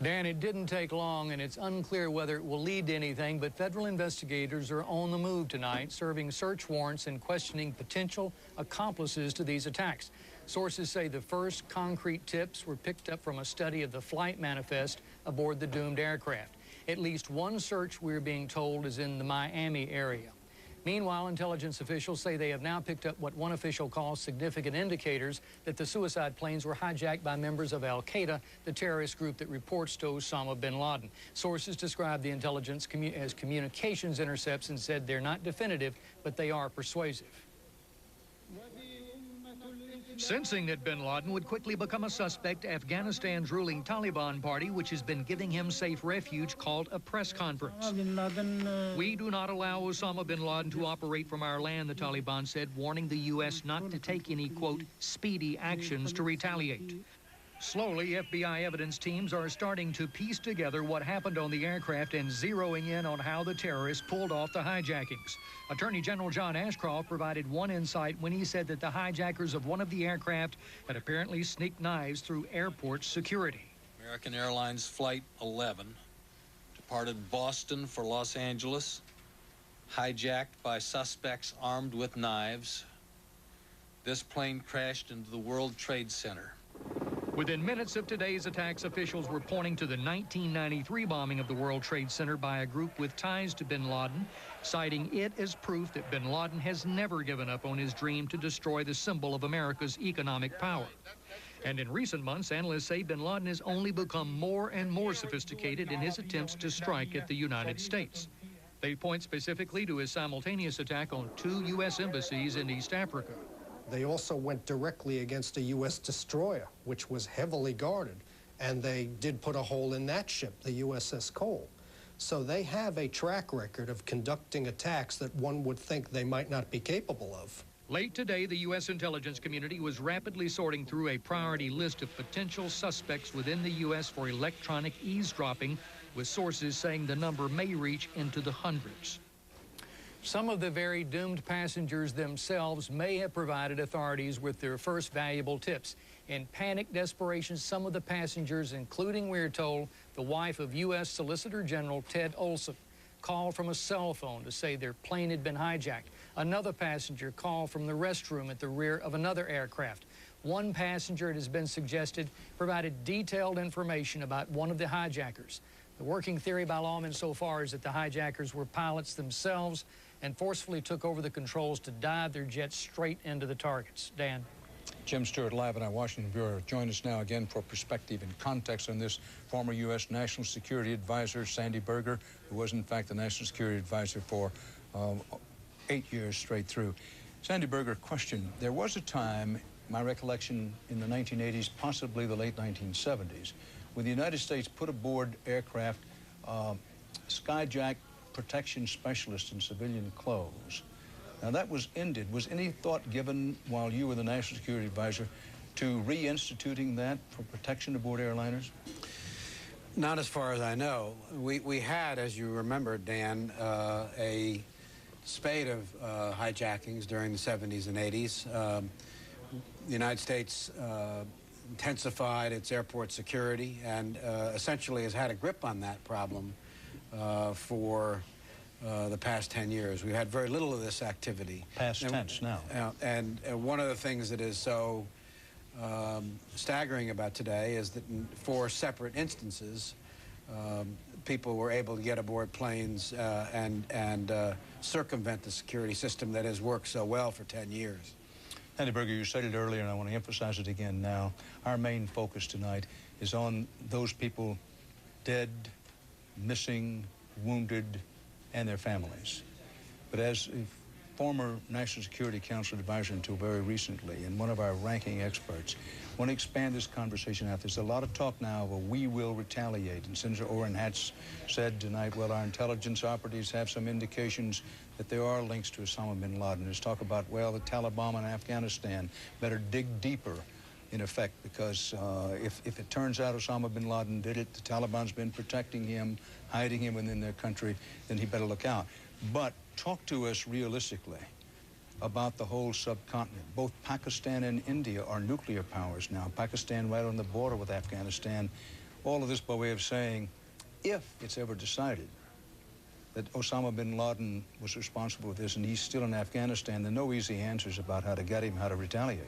Dan, it didn't take long, and it's unclear whether it will lead to anything, but federal investigators are on the move tonight, serving search warrants and questioning potential accomplices to these attacks. Sources say the first concrete tips were picked up from a study of the flight manifest aboard the doomed aircraft. At least one search, we're being told, is in the Miami area. Meanwhile, intelligence officials say they have now picked up what one official calls significant indicators that the suicide planes were hijacked by members of al-Qaeda, the terrorist group that reports to Osama bin Laden. Sources describe the intelligence as communications intercepts and said they're not definitive, but they are persuasive. Sensing that bin Laden would quickly become a suspect, Afghanistan's ruling Taliban party, which has been giving him safe refuge, called a press conference. We do not allow Osama bin Laden to operate from our land, the Taliban said, warning the U.S. not to take any, quote, speedy actions to retaliate. Slowly, FBI evidence teams are starting to piece together what happened on the aircraft and zeroing in on how the terrorists pulled off the hijackings. Attorney General John Ashcroft provided one insight when he said that the hijackers of one of the aircraft had apparently sneaked knives through airport security.
American Airlines Flight 11 departed Boston for Los Angeles, hijacked by suspects armed with knives. This plane crashed into the World Trade Center.
Within minutes of today's attacks, officials were pointing to the 1993 bombing of the World Trade Center by a group with ties to bin Laden, citing it as proof that bin Laden has never given up on his dream to destroy the symbol of America's economic power. And in recent months, analysts say bin Laden has only become more and more sophisticated in his attempts to strike at the United States. They point specifically to his simultaneous attack on 2 U.S. embassies in East Africa.
They also went directly against a U.S. destroyer, which was heavily guarded, and they did put a hole in that ship, the USS Cole. So they have a track record of conducting attacks that one would think they might not be capable of.
Late today, the U.S. intelligence community was rapidly sorting through a priority list of potential suspects within the U.S. for electronic eavesdropping, with sources saying the number may reach into the hundreds. Some of the very doomed passengers themselves may have provided authorities with their first valuable tips. In panic desperation, some of the passengers, including, we're told, the wife of U.S. Solicitor General Ted Olson, called from a cell phone to say their plane had been hijacked. Another passenger called from the restroom at the rear of another aircraft. One passenger, it has been suggested, provided detailed information about one of the hijackers. The working theory by lawmen so far is that the hijackers were pilots themselves and forcefully took over the controls to dive their jets straight into the targets. Dan?
Jim Stewart live in our Washington Bureau. Join us now again for perspective and context on this. Former U.S. National Security Advisor Sandy Berger, who was in fact the National Security Advisor for 8 years straight through. Sandy Berger, question. There was a time, my recollection, in the 1980s, possibly the late 1970s, when the United States put aboard aircraft skyjack protection specialists in civilian clothes. Now that was ended. Was any thought given while you were the National Security Advisor to reinstituting that for protection aboard airliners?
Not as far as I know. We had, as you remember, Dan, a spate of hijackings during the 70s and 80s. The United States intensified its airport security and essentially has had a grip on that problem for the past 10 years. We've had very little of this activity.
Past tense now.
And one of the things that is so staggering about today is that in 4 separate instances, people were able to get aboard planes and circumvent the security system that has worked so well for 10 years.
Sandy Berger, you said it earlier, and I want to emphasize it again now. Our main focus tonight is on those people dead, missing, wounded, and their families. But as a former National Security Council advisor until very recently, and one of our ranking experts, I want to expand this conversation out. There's a lot of talk now of a we will retaliate. And Senator Orrin Hatch said tonight, well, our intelligence operatives have some indications that there are links to Osama bin Laden. There's talk about, well, the Taliban in Afghanistan better dig deeper, in effect, because if it turns out Osama bin Laden did it, the Taliban's been protecting him, hiding him within their country, then he better look out. But talk to us realistically about the whole subcontinent. Both Pakistan and India are nuclear powers now. Pakistan right on the border with Afghanistan. All of this by way of saying, if it's ever decided that Osama bin Laden was responsible for this and he's still in Afghanistan, there are no easy answers about how to get him, how to retaliate.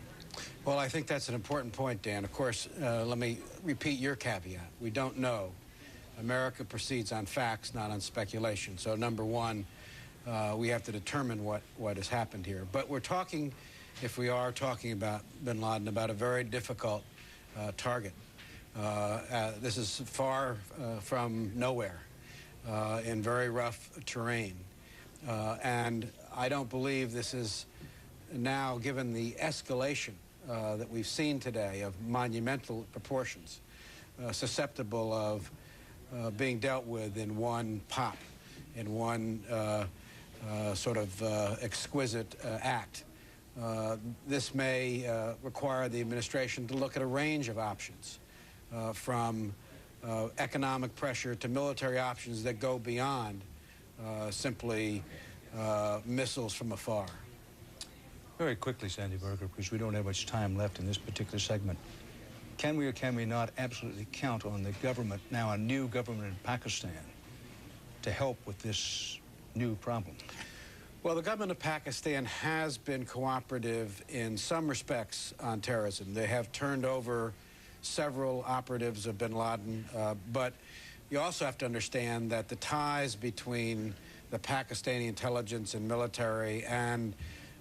Well, I think that's an important point, Dan. Of course, let me repeat your caveat. We don't know. America proceeds on facts, not on speculation. So, number one, we have to determine what has happened here. But we're talking, if we are talking about bin Laden, about a very difficult target. This is far from nowhere, in very rough terrain. And I don't believe this is now, given the escalation that we've seen today of monumental proportions, susceptible of being dealt with in one pop, in one sort of exquisite act. This may require the administration to look at a range of options, from economic pressure to military options that go beyond simply missiles from afar.
Very quickly, Sandy Berger, because we don't have much time left in this particular segment. Can we or can we not absolutely count on the government, now a new government in Pakistan, to help with this new problem?
Well, the government of Pakistan has been cooperative in some respects on terrorism. They have turned over several operatives of bin Laden, but you also have to understand that the ties between the Pakistani intelligence and military and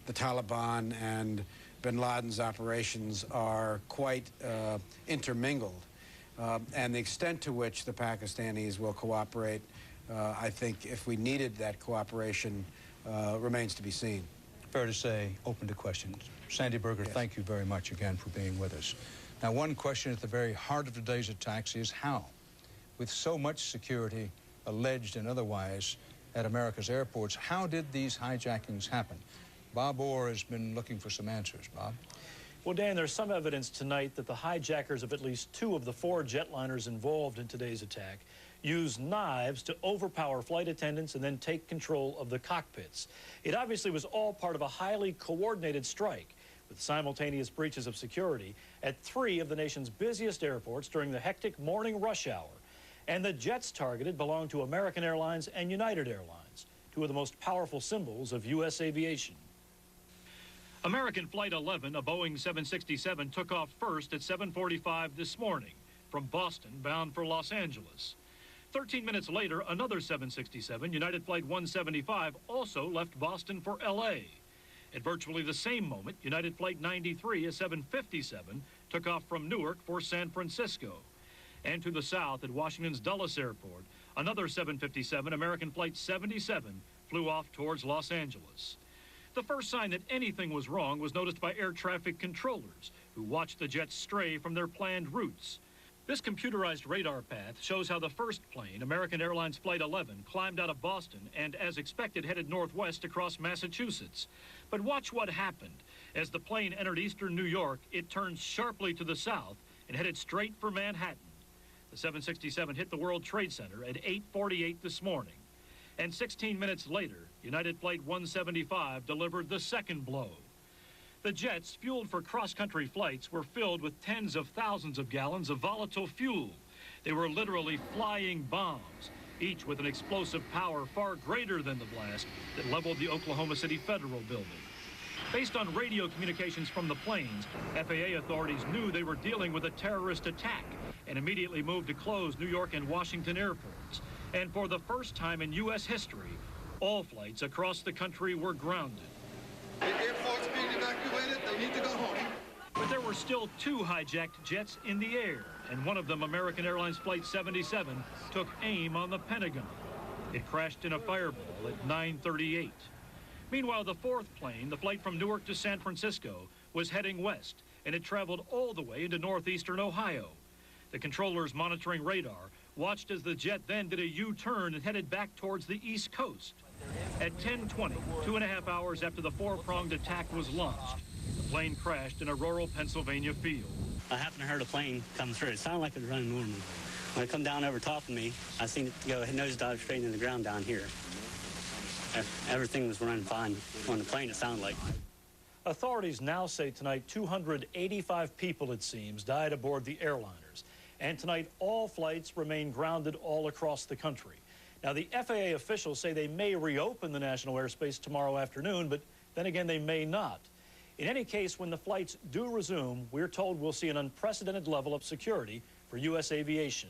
the Taliban and bin Laden's operations are quite intermingled. And the extent to which the Pakistanis will cooperate, I think if we needed that cooperation, remains to be seen.
Fair to say, open to questions. Sandy Berger, yes. Thank you very much again for being with us. Now, one question at the very heart of today's attacks is how, with so much security, alleged and otherwise, at America's airports, how did these hijackings happen? Bob Orr has been looking for some answers. Bob?
Well, Dan, there's some evidence tonight that the hijackers of at least 2 of the 4 jetliners involved in today's attack used knives to overpower flight attendants and then take control of the cockpits. It obviously was all part of a highly coordinated strike with simultaneous breaches of security at 3 of the nation's busiest airports during the hectic morning rush hour. And the jets targeted belong to American Airlines and United Airlines, 2 of the most powerful symbols of U.S. aviation.
American Flight 11, a Boeing 767, took off first at 7:45 this morning from Boston, bound for Los Angeles. 13 minutes later, another 767, United Flight 175, also left Boston for L.A. At virtually the same moment, United Flight 93, a 757, took off from Newark for San Francisco. And to the south at Washington's Dulles Airport, another 757, American Flight 77, flew off towards Los Angeles. The first sign that anything was wrong was noticed by air traffic controllers, who watched the jets stray from their planned routes. This computerized radar path shows how the first plane, American Airlines Flight 11, climbed out of Boston and, as expected, headed northwest across Massachusetts. But watch what happened. As the plane entered eastern New York, it turned sharply to the south and headed straight for Manhattan. The 767 hit the World Trade Center at 8:48 this morning. And 16 minutes later, United Flight 175 delivered the second blow. The jets, fueled for cross-country flights, were filled with tens of thousands of gallons of volatile fuel. They were literally flying bombs, each with an explosive power far greater than the blast that leveled the Oklahoma City Federal Building. Based on radio communications from the planes, FAA authorities knew they were dealing with a terrorist attack and immediately moved to close New York and Washington airports. And for the first time in U.S. history, all flights across the country were grounded.
The airport's being evacuated. They need to go home.
But there were still two hijacked jets in the air, and one of them, American Airlines Flight 77, took aim on the Pentagon. It crashed in a fireball at 9:38. Meanwhile, the fourth plane, the flight from Newark to San Francisco, was heading west, and it traveled all the way into northeastern Ohio. The controllers monitoring radar watched as the jet then did a U-turn and headed back towards the East Coast. At 10:20, 2.5 hours after the four-pronged attack was launched, the plane crashed in a rural Pennsylvania field.
I happened to hear a plane come through. It sounded like it was running normal. When it come down over top of me, I seen it go nosedive straight into the ground down here. Everything was running fine. On the plane, it sounded like.
Authorities now say tonight 285 people, it seems, died aboard the airliners. And tonight, all flights remain grounded all across the country. Now, the FAA officials say they may reopen the national airspace tomorrow afternoon, but then again, they may not. In any case, when the flights do resume, we're told we'll see an unprecedented level of security for U.S. aviation.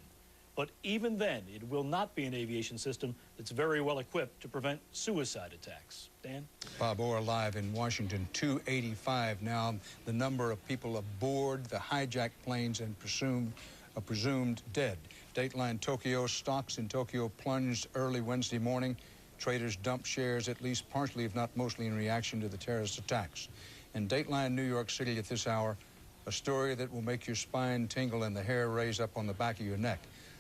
But even then, it will not be an aviation system that's very well equipped to prevent suicide attacks. Dan?
Bob Orr live in Washington. 285 now, the number of people aboard the hijacked planes and presumed dead. Dateline Tokyo, stocks in Tokyo plunged early Wednesday morning. Traders dumped shares, at least partially, if not mostly, in reaction to the terrorist attacks. And Dateline New York City at this hour, a story that will make your spine tingle and the hair raise up on the back of your neck.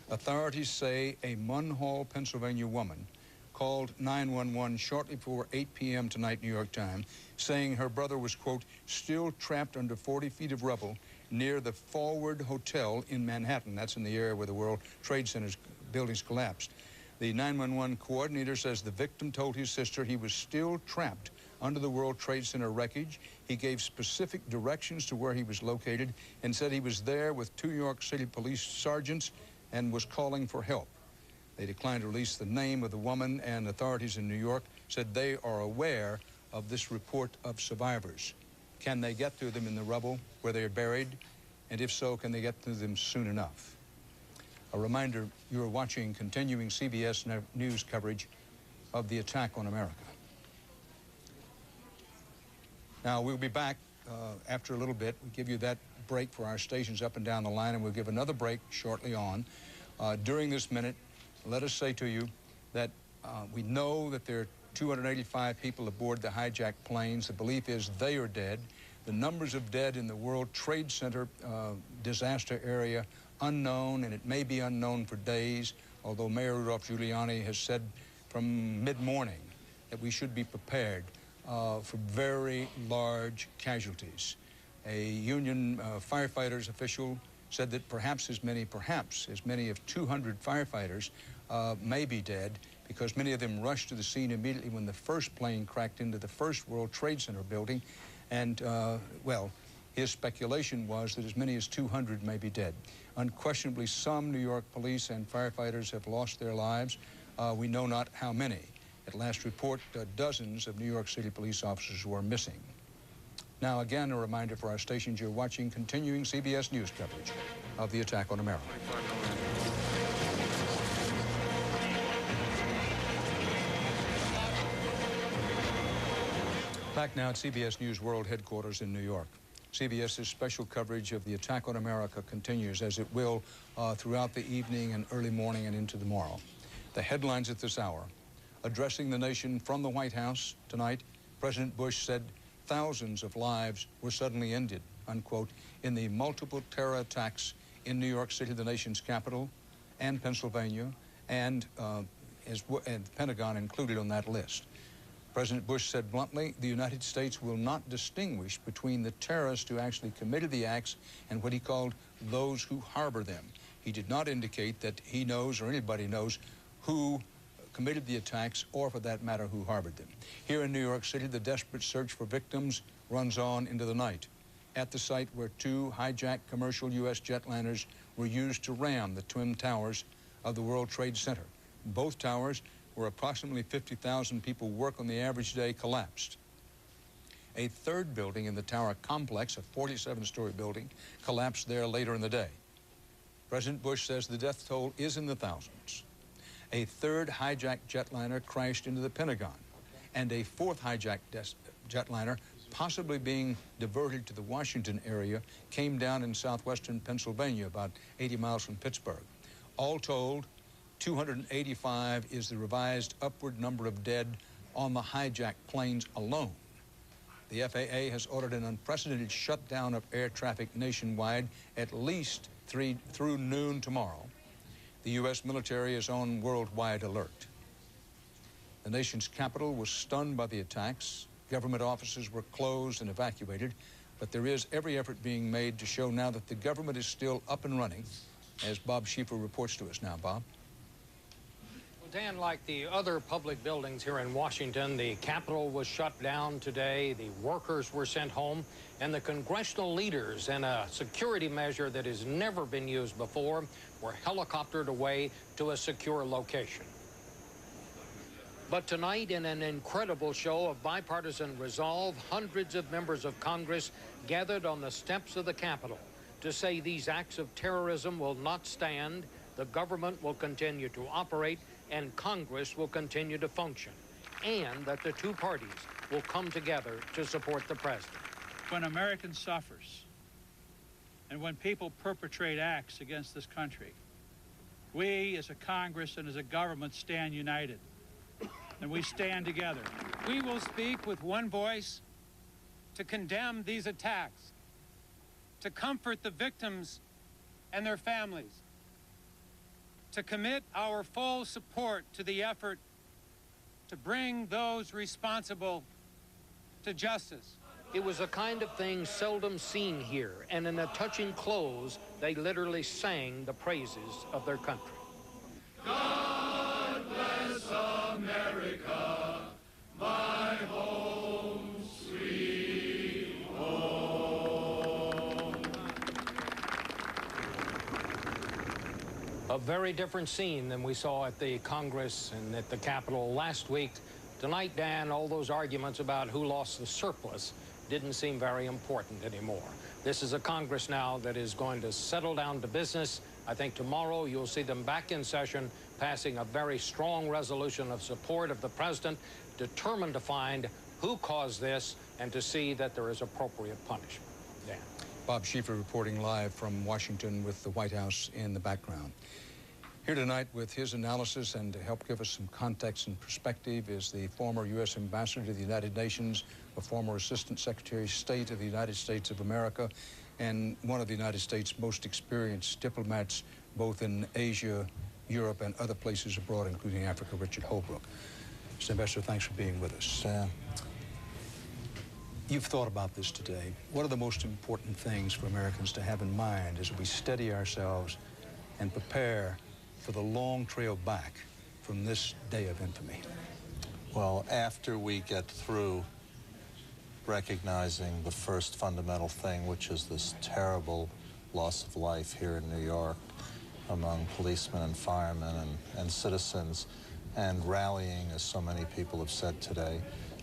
Authorities say a Munhall, Pennsylvania woman called 911 shortly before 8 p.m. tonight, New York time, saying her brother was, quote, still trapped under 40 feet of rubble near the Forward Hotel in Manhattan. That's in the area where the World Trade Center's buildings collapsed. The 911 coordinator says the victim told his sister he was still trapped under the World Trade Center wreckage. He gave specific directions to where he was located and said he was there with 2 New York City police sergeants and was calling for help. They declined to release the name of the woman, and authorities in New York said they are aware of this report of survivors. Can they get to them in the rubble where they are buried? And if so, can they get to them soon enough? A reminder, you are watching continuing CBS News coverage of the attack on America. Now, we'll be back after a little bit. We'll give you that break for our stations up and down the line, and we'll give another break shortly on. During this minute, let us say to you that we know that there are 285 people aboard the hijacked planes. The belief is they are dead. The numbers of dead in the World Trade Center disaster area, unknown, and it may be unknown for days, although Mayor Rudolph Giuliani has said from mid-morning that we should be prepared for very large casualties. A union firefighters official said that perhaps as many of 200 firefighters may be dead because many of them rushed to the scene immediately when the first plane cracked into the first World Trade Center building. And, well, his speculation was that as many as 200 may be dead. Unquestionably, some New York police and firefighters have lost their lives. We know not how many. At last report, dozens of New York City police officers were missing. Now, again, a reminder for our stations, you're watching continuing CBS News coverage of the attack on America. Back now at CBS News World Headquarters in New York. CBS's special coverage of the attack on America continues, as it will throughout the evening and early morning and into tomorrow. The headlines at this hour. Addressing the nation from the White House tonight, President Bush said thousands of lives were suddenly ended, unquote, in the multiple terror attacks in New York City, the nation's capital, and Pennsylvania, and the Pentagon included on that list. President Bush said bluntly, the United States will not distinguish between the terrorists who actually committed the acts and what he called those who harbor them. He did not indicate that he knows or anybody knows who committed the attacks or, for that matter, who harbored them. Here in New York City, the desperate search for victims runs on into the night. At the site where two hijacked commercial U.S. jetliners were used to ram the twin towers of the World Trade Center. Both towers, where approximately 50,000 people work on the average day, collapsed. A third building in the tower complex, a 47-story building, collapsed there later in the day. President Bush says the death toll is in the thousands. A third hijacked jetliner crashed into the Pentagon, and a fourth hijacked jetliner, possibly being diverted to the Washington area, came down in southwestern Pennsylvania, about 80 miles from Pittsburgh. All told, 285 is the revised upward number of dead on the hijacked planes alone. The FAA has ordered an unprecedented shutdown of air traffic nationwide at least through noon tomorrow. The U.S. military is on worldwide alert. The nation's capital was stunned by the attacks. Government offices were closed and evacuated, but there is every effort being made to show now that the government is still up and running, as Bob Schieffer reports to us now. Bob?
Dan, like the other public buildings here in Washington, the Capitol was shut down today, the workers were sent home, and the congressional leaders, in a security measure that has never been used before, were helicoptered away to a secure location. But tonight, in an incredible show of bipartisan resolve, hundreds of members of Congress gathered on the steps of the Capitol to say these acts of terrorism will not stand, the government will continue to operate, and Congress will continue to function, and that the two parties will come together to support the president.
When American suffers, and when people perpetrate acts against this country, we as a Congress and as a government stand united, and we stand together.
We will speak with one voice to condemn these attacks, to comfort the victims and their families, to commit our full support to the effort to bring those responsible to justice.
It was a kind of thing seldom seen here, and in a touching close, they literally sang the praises of their country.
God bless America, my home, sweet home.
A very different scene than we saw at the Congress and at the Capitol last week. Tonight, Dan, all those arguments about who lost the surplus didn't seem very important anymore. This is a Congress now that is going to settle down to business. I think tomorrow you'll see them back in session, passing a very strong resolution of support of the president, determined to find who caused this and to see that there is appropriate punishment. Dan.
Bob Schieffer reporting live from Washington with the White House in the background. Here tonight with his analysis and to help give us some context and perspective is the former U.S. Ambassador to the United Nations, a former Assistant Secretary of State of the United States of America, and one of the United States' most experienced diplomats, both in Asia, Europe, and other places abroad, including Africa, Richard Holbrooke. Mr. Ambassador, thanks for being with us. You've thought about this today. What are the most important things for Americans to have in mind as we steady ourselves and prepare for the long trail back from this day of infamy?
Well, after we get through recognizing the first fundamental thing, which is this terrible loss of life here in New York among policemen and firemen and citizens, and rallying, as so many people have said today,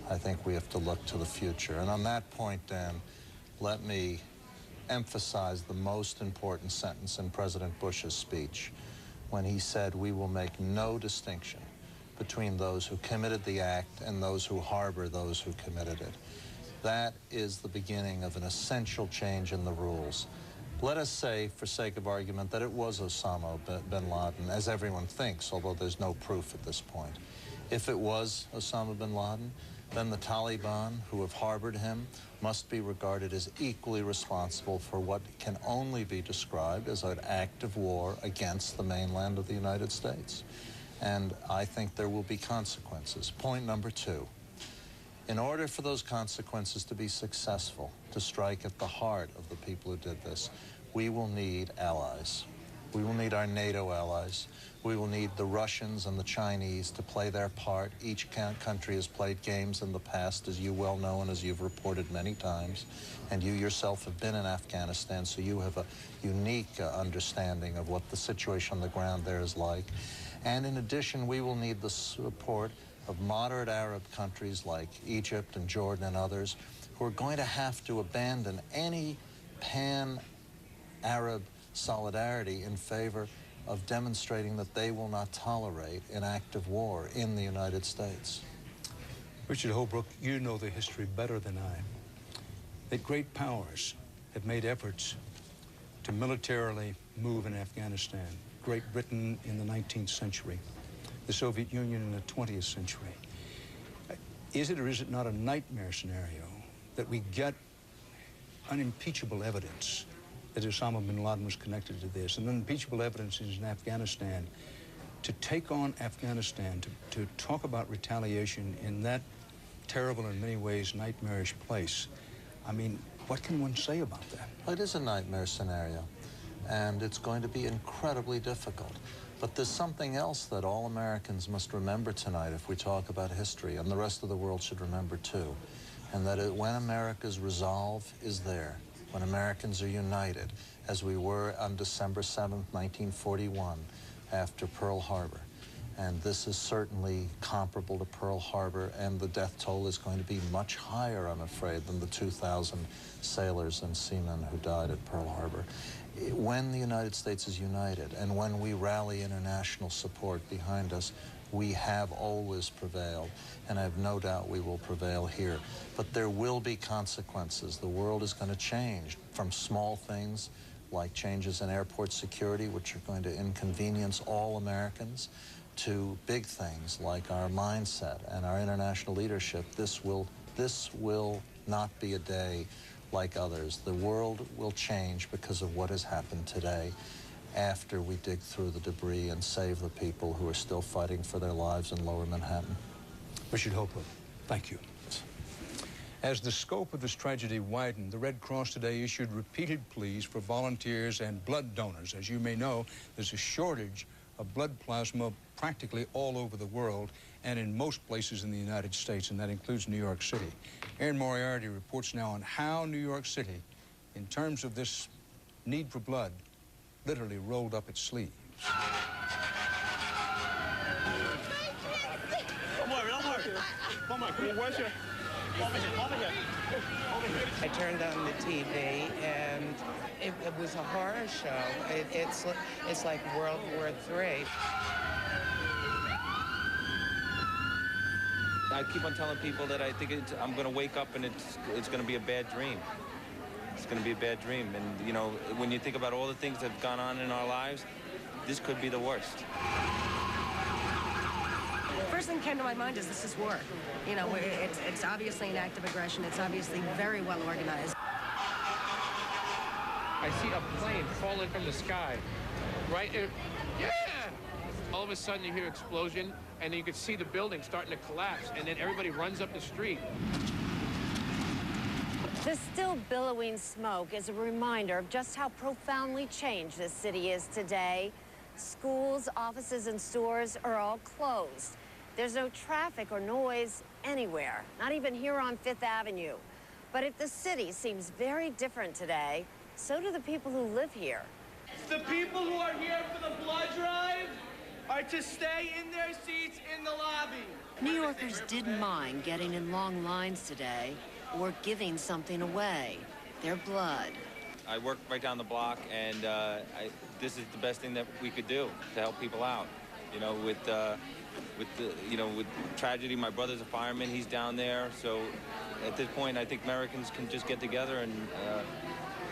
I think we have to look to the future. And on that point, Dan, let me emphasize the most important sentence in President Bush's speech, when he said, we will make no distinction between those who committed the act and those who harbor those who committed it. That is the beginning of an essential change in the rules. Let us say, for sake of argument, that it was Osama bin Laden, as everyone thinks, although there's no proof at this point. If it was Osama bin Laden, then the Taliban, who have harbored him, must be regarded as equally responsible for what can only be described as an act of war against the mainland of the United States. And I think there will be consequences. Point number two, in order for those consequences to be successful, to strike at the heart of the people who did this, we will need allies. We will need our NATO allies. We will need the Russians and the Chinese to play their part. Each country has played games in the past, as you well know and as you've reported many times. And you yourself have been in Afghanistan, so you have a unique understanding of what the situation on the ground there is like. And in addition, we will need the support of moderate Arab countries like Egypt and Jordan and others who are going to have to abandon any pan-Arab solidarity in favor of demonstrating that they will not tolerate an act of war in the United States.
Richard Holbrooke, you know the history better than I. That great powers have made efforts to militarily move in Afghanistan. Great Britain in the 19th century, the Soviet Union in the 20th century. Is it or is it not a nightmare scenario that we get unimpeachable evidence that Osama bin Laden was connected to this, and unimpeachable evidence is in Afghanistan, to take on Afghanistan, to talk about retaliation in that terrible, in many ways, nightmarish place? I mean, what can one say about that?
Well, it is a nightmare scenario, and it's going to be incredibly difficult. But there's something else that all Americans must remember tonight if we talk about history, and the rest of the world should remember too, and that when America's resolve is there, when Americans are united, as we were on December 7th, 1941, after Pearl Harbor. And this is certainly comparable to Pearl Harbor, and the death toll is going to be much higher, I'm afraid, than the 2,000 sailors and seamen who died at Pearl Harbor. When the United States is united, and when we rally international support behind us, we have always prevailed, and I have no doubt we will prevail here. But there will be consequences. The world is going to change from small things like changes in airport security, which are going to inconvenience all Americans, to big things like our mindset and our international leadership. This will not be a day like others. The world will change because of what has happened today, after we dig through the debris and save the people who are still fighting for their lives in Lower Manhattan.
Richard Holbrooke, thank you. As the scope of this tragedy widened, the Red Cross today issued repeated pleas for volunteers and blood donors. As you may know, there's a shortage of blood plasma practically all over the world and in most places in the United States, and that includes New York City. Aaron Moriarty reports now on how New York City, in terms of this need for blood, literally rolled up its sleeves.
I turned on the TV, and it was a horror show. It's like World War III.
I keep on telling people that I think I'm going to wake up and it's going to be a bad dream. It's going to be a bad dream. And, you know, when you think about all the things that have gone on in our lives, this could be the worst.
First thing came to my mind is this is war. You know, it's obviously an act of aggression. It's obviously very well organized.
I see a plane falling from the sky. Right? Yeah! All of a sudden you hear an explosion, and then you can see the building starting to collapse, and then everybody runs up the street.
The still billowing smoke is a reminder of just how profoundly changed this city is today. Schools, offices, and stores are all closed. There's no traffic or noise anywhere, not even here on Fifth Avenue. But if the city seems very different today, so do the people who live here.
The people who are here for the blood drive are to stay in their seats in the lobby.
New Yorkers didn't mind getting in long lines today or giving something away, their blood.
I work right down the block, and this is the best thing that we could do to help people out. You know, with tragedy, my brother's a fireman. He's down there. So at this point, I think Americans can just get together and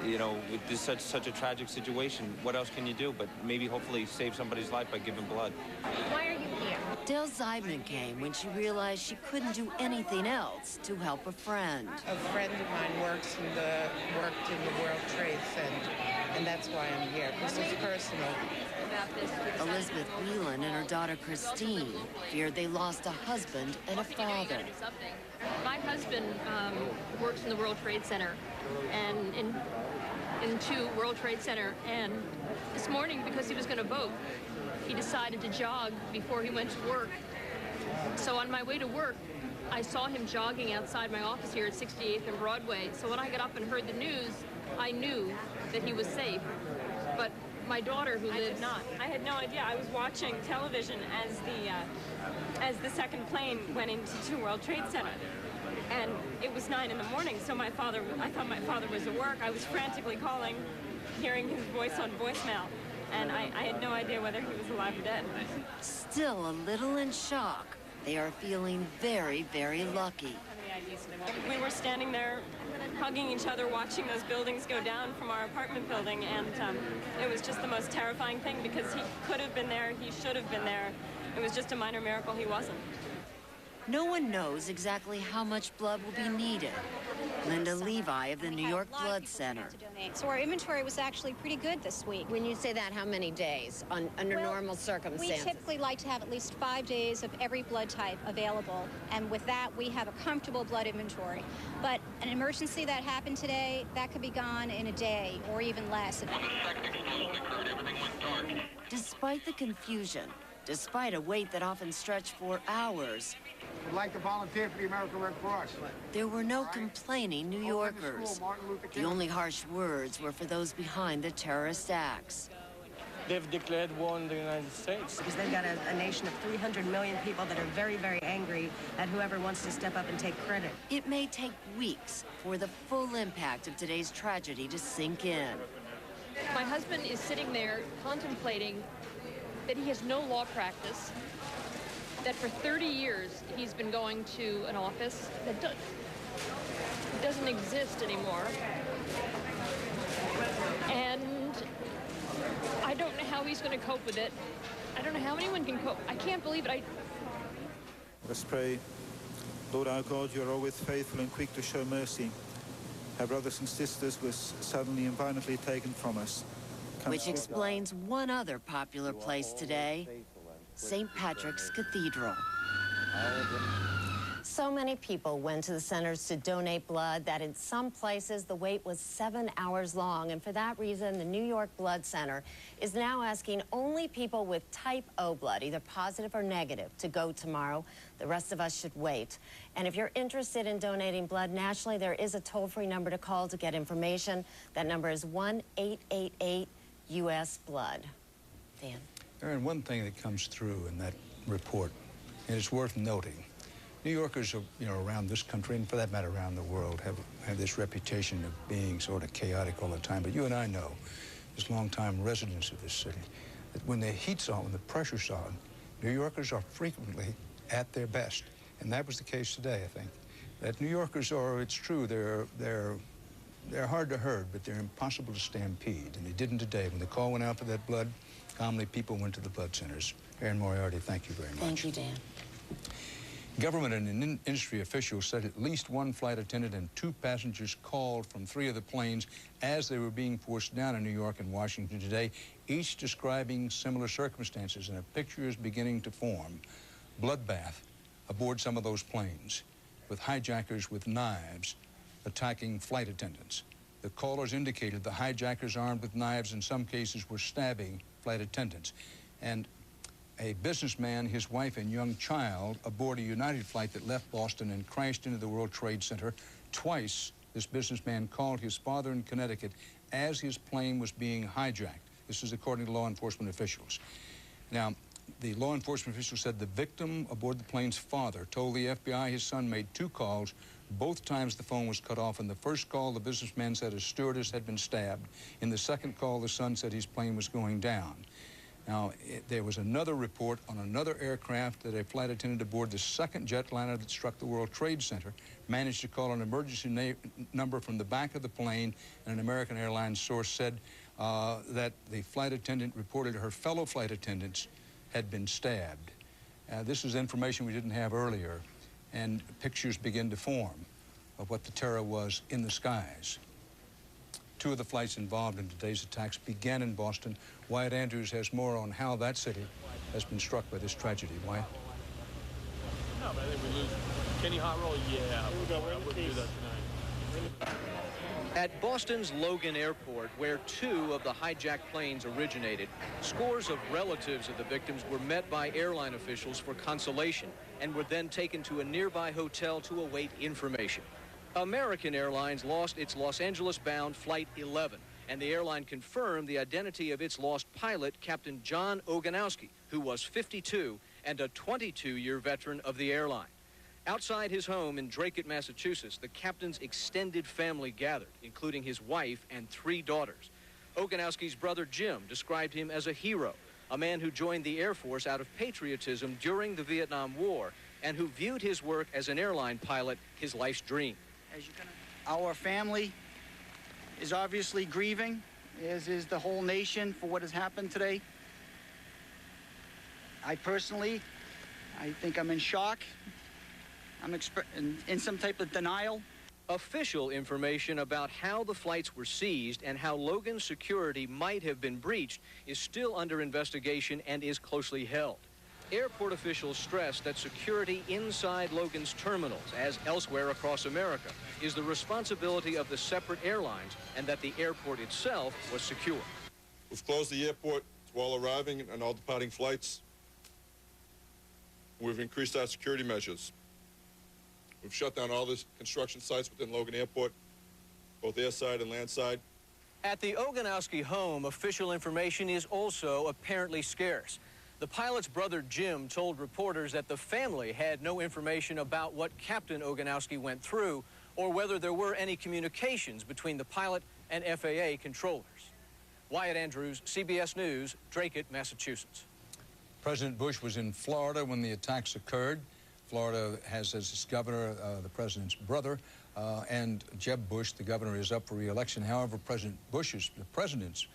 you know, with this such a tragic situation, what else can you do but maybe hopefully save somebody's life by giving blood?
Why are you here? Dale Zeidman came when she realized she couldn't do anything else to help a friend.
A friend of mine worked in the World Trade Center, and that's why I'm here. This is personal.
Elizabeth Whelan and her daughter Christine feared they lost a husband and a father.
My husband works in the World Trade Center and into World Trade Center, and this morning, because he was going to vote, he decided to jog before he went to work. So on my way to work, I saw him jogging outside my office here at 68th and Broadway. So when I got up and heard the news, I knew that he was safe. But my daughter, who lives...
I had no idea. I was watching television as the second plane went into World Trade Center. And it was 9 in the morning, so I thought my father was at work. I was frantically calling, hearing his voice on voicemail. And I had no idea whether he was alive or dead.
Still a little in shock, they are feeling very, very lucky.
We were standing there hugging each other, watching those buildings go down from our apartment building, and it was just the most terrifying thing because he could have been there, he should have been there. It was just a minor miracle he wasn't.
No one knows exactly how much blood will be needed. Linda Levi of the New York Blood Center.
So our inventory was actually pretty good this week.
When you say that, how many days under normal circumstances?
We typically like to have at least 5 days of every blood type available, and with that we have a comfortable blood inventory. But an emergency that happened today, that could be gone in a day or even less.
Despite the confusion, despite a wait that often stretched for hours,
would like to volunteer for the American Red Cross.
There were no complaining New Yorkers. The only harsh words were for those behind the terrorist acts.
They've declared war on the United States.
Because they've got a nation of 300 million people that are very, very angry at whoever wants to step up and take credit.
It may take weeks for the full impact of today's tragedy to sink in.
My husband is sitting there contemplating that he has no law practice, that for 30 years he's been going to an office that doesn't exist anymore. And I don't know how he's going to cope with it. I don't know how anyone can cope. I can't believe it.
Let's pray. Lord our God, you are always faithful and quick to show mercy. Our brothers and sisters were suddenly and violently taken from us.
Which explains one other popular place today, St. Patrick's Cathedral. So many people went to the centers to donate blood that in some places the wait was 7 hours long. And for that reason, the New York Blood Center is now asking only people with type O blood, either positive or negative, to go tomorrow. The rest of us should wait. And if you're interested in donating blood nationally, there is a toll-free number to call to get information. That number is 1-888-US-BLOOD. Dan.
Aaron, one thing that comes through in that report, and it's worth noting, New Yorkers, around this country, and for that matter around the world, have this reputation of being sort of chaotic all the time. But you and I know, as longtime residents of this city, that when the heat's on, when the pressure's on, New Yorkers are frequently at their best. And that was the case today, I think. That New Yorkers are, it's true, they're hard to herd, but they're impossible to stampede. And they didn't today. When the call went out for that blood, calmly people went to the blood centers. Aaron Moriarty, thank you very much.
Thank you, Dan.
Government and industry officials said at least one flight attendant and 2 passengers called from 3 of the planes as they were being forced down in New York and Washington today, each describing similar circumstances, and a picture is beginning to form. Bloodbath aboard some of those planes, with hijackers with knives attacking flight attendants. The callers indicated the hijackers armed with knives in some cases were stabbing flight attendants. And a businessman, his wife, and young child aboard a United flight that left Boston and crashed into the World Trade Center. Twice, this businessman called his father in Connecticut as his plane was being hijacked. This is according to law enforcement officials. Now, the law enforcement official said the victim aboard the plane's father told the FBI his son made 2 calls. Both times the phone was cut off. In the first call, the businessman said a stewardess had been stabbed. In the second call, the son said his plane was going down. Now, there was another report on another aircraft that a flight attendant aboard the second jetliner that struck the World Trade Center managed to call an emergency number from the back of the plane, and an American Airlines source said that the flight attendant reported her fellow flight attendants had been stabbed. This is information we didn't have earlier, and pictures begin to form of what the terror was in the skies. Two of the flights involved in today's attacks began in Boston. Wyatt Andrews has more on how that city has been struck by this tragedy. Wyatt?
No, but I think we lose Kenny Hot Roll. Yeah, I wouldn't do that tonight.
At Boston's Logan Airport, where two of the hijacked planes originated, scores of relatives of the victims were met by airline officials for consolation and were then taken to a nearby hotel to await information. American Airlines lost its Los Angeles-bound Flight 11, and the airline confirmed the identity of its lost pilot, Captain John Oganowski, who was 52 and a 22-year veteran of the airline. Outside his home in Drake, Massachusetts, the captain's extended family gathered, including his wife and 3 daughters. Oganowski's brother Jim described him as a hero, a man who joined the Air Force out of patriotism during the Vietnam War and who viewed his work as an airline pilot his life's dream.
Our family is obviously grieving, as is the whole nation, for what has happened today. I personally think I'm in shock. I'm in some type of denial.
Official information about how the flights were seized and how Logan's security might have been breached is still under investigation and is closely held. Airport officials stress that security inside Logan's terminals, as elsewhere across America, is the responsibility of the separate airlines, and that the airport itself was secure.
We've closed the airport to all arriving and all departing flights. We've increased our security measures. We've shut down all the construction sites within Logan Airport, both airside and landside.
At the Oganowski home, official information is also apparently scarce. The pilot's brother, Jim, told reporters that the family had no information about what Captain Oganowski went through or whether there were any communications between the pilot and FAA controllers. Wyatt Andrews, CBS News, Drake, Massachusetts.
President Bush was in Florida when the attacks occurred. Florida has as its governor the president's brother, and Jeb Bush, the governor, is up for re-election. However, the president's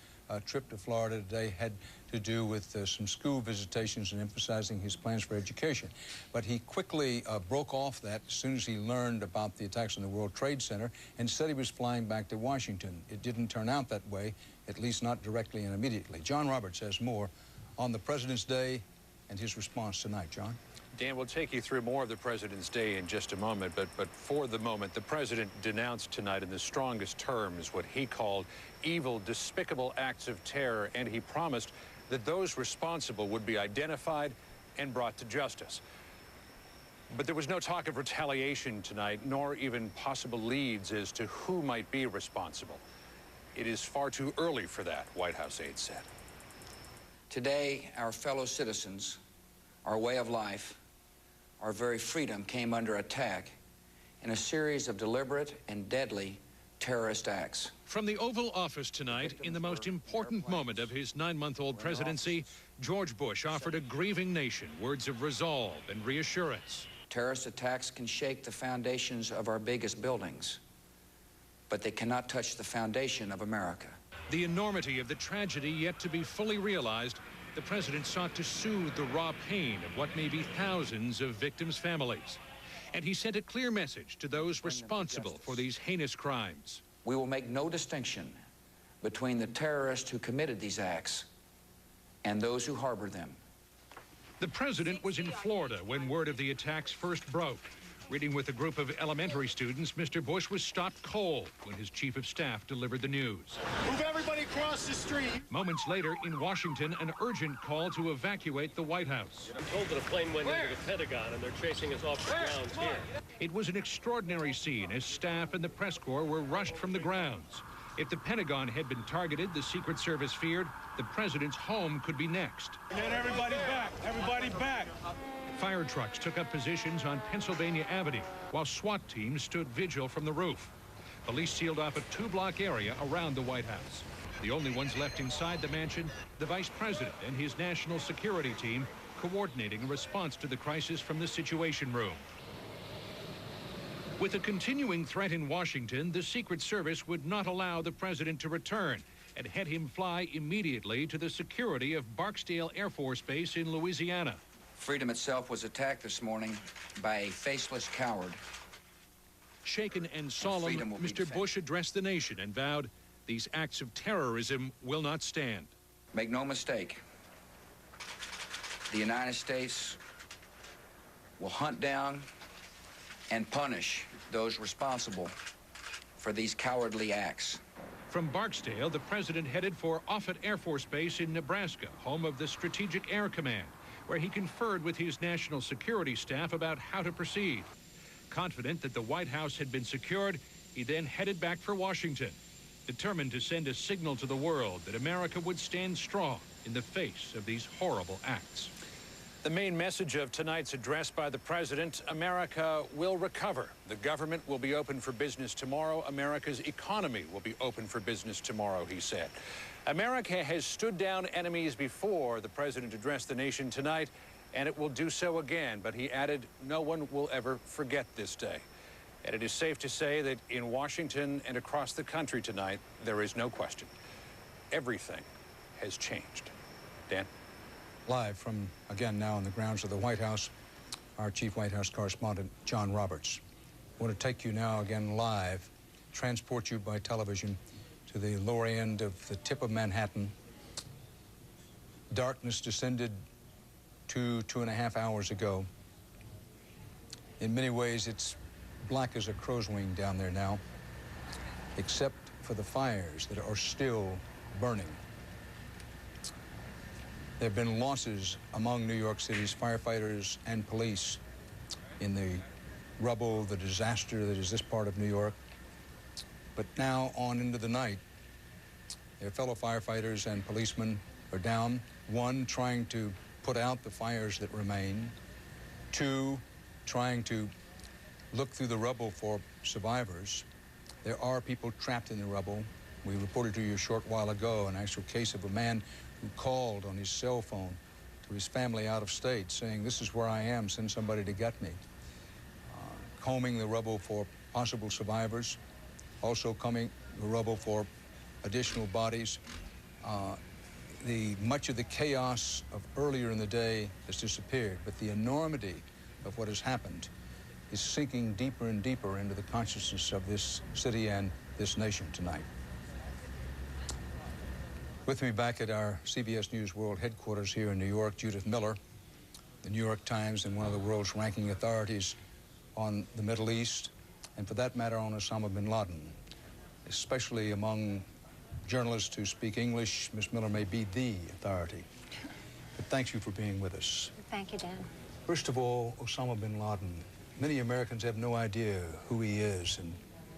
trip to Florida today had to do with some school visitations and emphasizing his plans for education. But he quickly broke off that as soon as he learned about the attacks on the World Trade Center and said he was flying back to Washington. It didn't turn out that way, at least not directly and immediately. John Roberts has more on the President's Day and his response tonight. John?
Dan, we'll take you through more of the President's Day in just a moment, but for the moment, the President denounced tonight in the strongest terms what he called evil, despicable acts of terror, and he promised that those responsible would be identified and brought to justice. But there was no talk of retaliation tonight, nor even possible leads as to who might be responsible. It is far too early for that, White House aides said.
Today, our fellow citizens, our way of life, our very freedom came under attack in a series of deliberate and deadly terrorist acts.
From the Oval Office tonight, in the most important moment of his 9-month-old presidency, George Bush offered a grieving nation words of resolve and reassurance.
Terrorist attacks can shake the foundations of our biggest buildings, but they cannot touch the foundation of America.
The enormity of the tragedy yet to be fully realized, the president sought to soothe the raw pain of what may be thousands of victims' families. And he sent a clear message to those responsible for these heinous crimes.
We will make no distinction between the terrorists who committed these acts and those who harbor them.
The president was in Florida when word of the attacks first broke. Reading with a group of elementary students, Mr. Bush was stopped cold when his chief of staff delivered the news.
Move everybody across the street.
Moments later, in Washington, an urgent call to evacuate the White House.
I'm told that a plane went into the Pentagon and they're chasing us off the grounds here.
It was an extraordinary scene as staff and the press corps were rushed from the grounds. If the Pentagon had been targeted, the Secret Service feared the president's home could be next.
Get everybody back. Everybody back.
Fire trucks took up positions on Pennsylvania Avenue, while SWAT teams stood vigil from the roof. Police sealed off a 2-block area around the White House. The only ones left inside the mansion, the vice president and his national security team coordinating a response to the crisis from the Situation Room. With a continuing threat in Washington, the Secret Service would not allow the president to return and had him fly immediately to the security of Barksdale Air Force Base in Louisiana.
Freedom itself was attacked this morning by a faceless coward.
Shaken and solemn, Mr. Bush addressed the nation and vowed these acts of terrorism will not stand.
Make no mistake, the United States will hunt down and punish those responsible for these cowardly acts.
From Barksdale, the president headed for Offutt Air Force Base in Nebraska, home of the Strategic Air Command, where he conferred with his national security staff about how to proceed. Confident that the White House had been secured, he then headed back for Washington, determined to send a signal to the world that America would stand strong in the face of these horrible acts.
The main message of tonight's address by the president: America will recover. The government will be open for business tomorrow. America's economy will be open for business tomorrow, he said. America has stood down enemies before, the president addressed the nation tonight, and it will do so again. But he added, no one will ever forget this day. And it is safe to say that in Washington and across the country tonight, there is no question. Everything has changed. Dan?
Live from, again, now on the grounds of the White House, our chief White House correspondent, John Roberts. I want to take you now again live, transport you by television to the lower end of the tip of Manhattan. Darkness descended 2.5 hours ago. In many ways, it's black as a crow's wing down there now, except for the fires that are still burning. There have been losses among New York City's firefighters and police in the rubble, the disaster that is this part of New York. But now on into the night, their fellow firefighters and policemen are down. One, trying to put out the fires that remain. Two, trying to look through the rubble for survivors. There are people trapped in the rubble. We reported to you a short while ago an actual case of a man who called on his cell phone to his family out of state saying, this is where I am, send somebody to get me. Combing the rubble for possible survivors, also combing the rubble for additional bodies. Much of the chaos of earlier in the day has disappeared, but the enormity of what has happened is sinking deeper and deeper into the consciousness of this city and this nation tonight. With me back at our CBS News World headquarters here in New York, Judith Miller, the New York Times and one of the world's ranking authorities on the Middle East, and for that matter on Osama bin Laden. Especially among journalists who speak English, Ms. Miller may be the authority. But thank you for being with us.
Thank you, Dan.
First of all, Osama bin Laden. Many Americans have no idea who he is and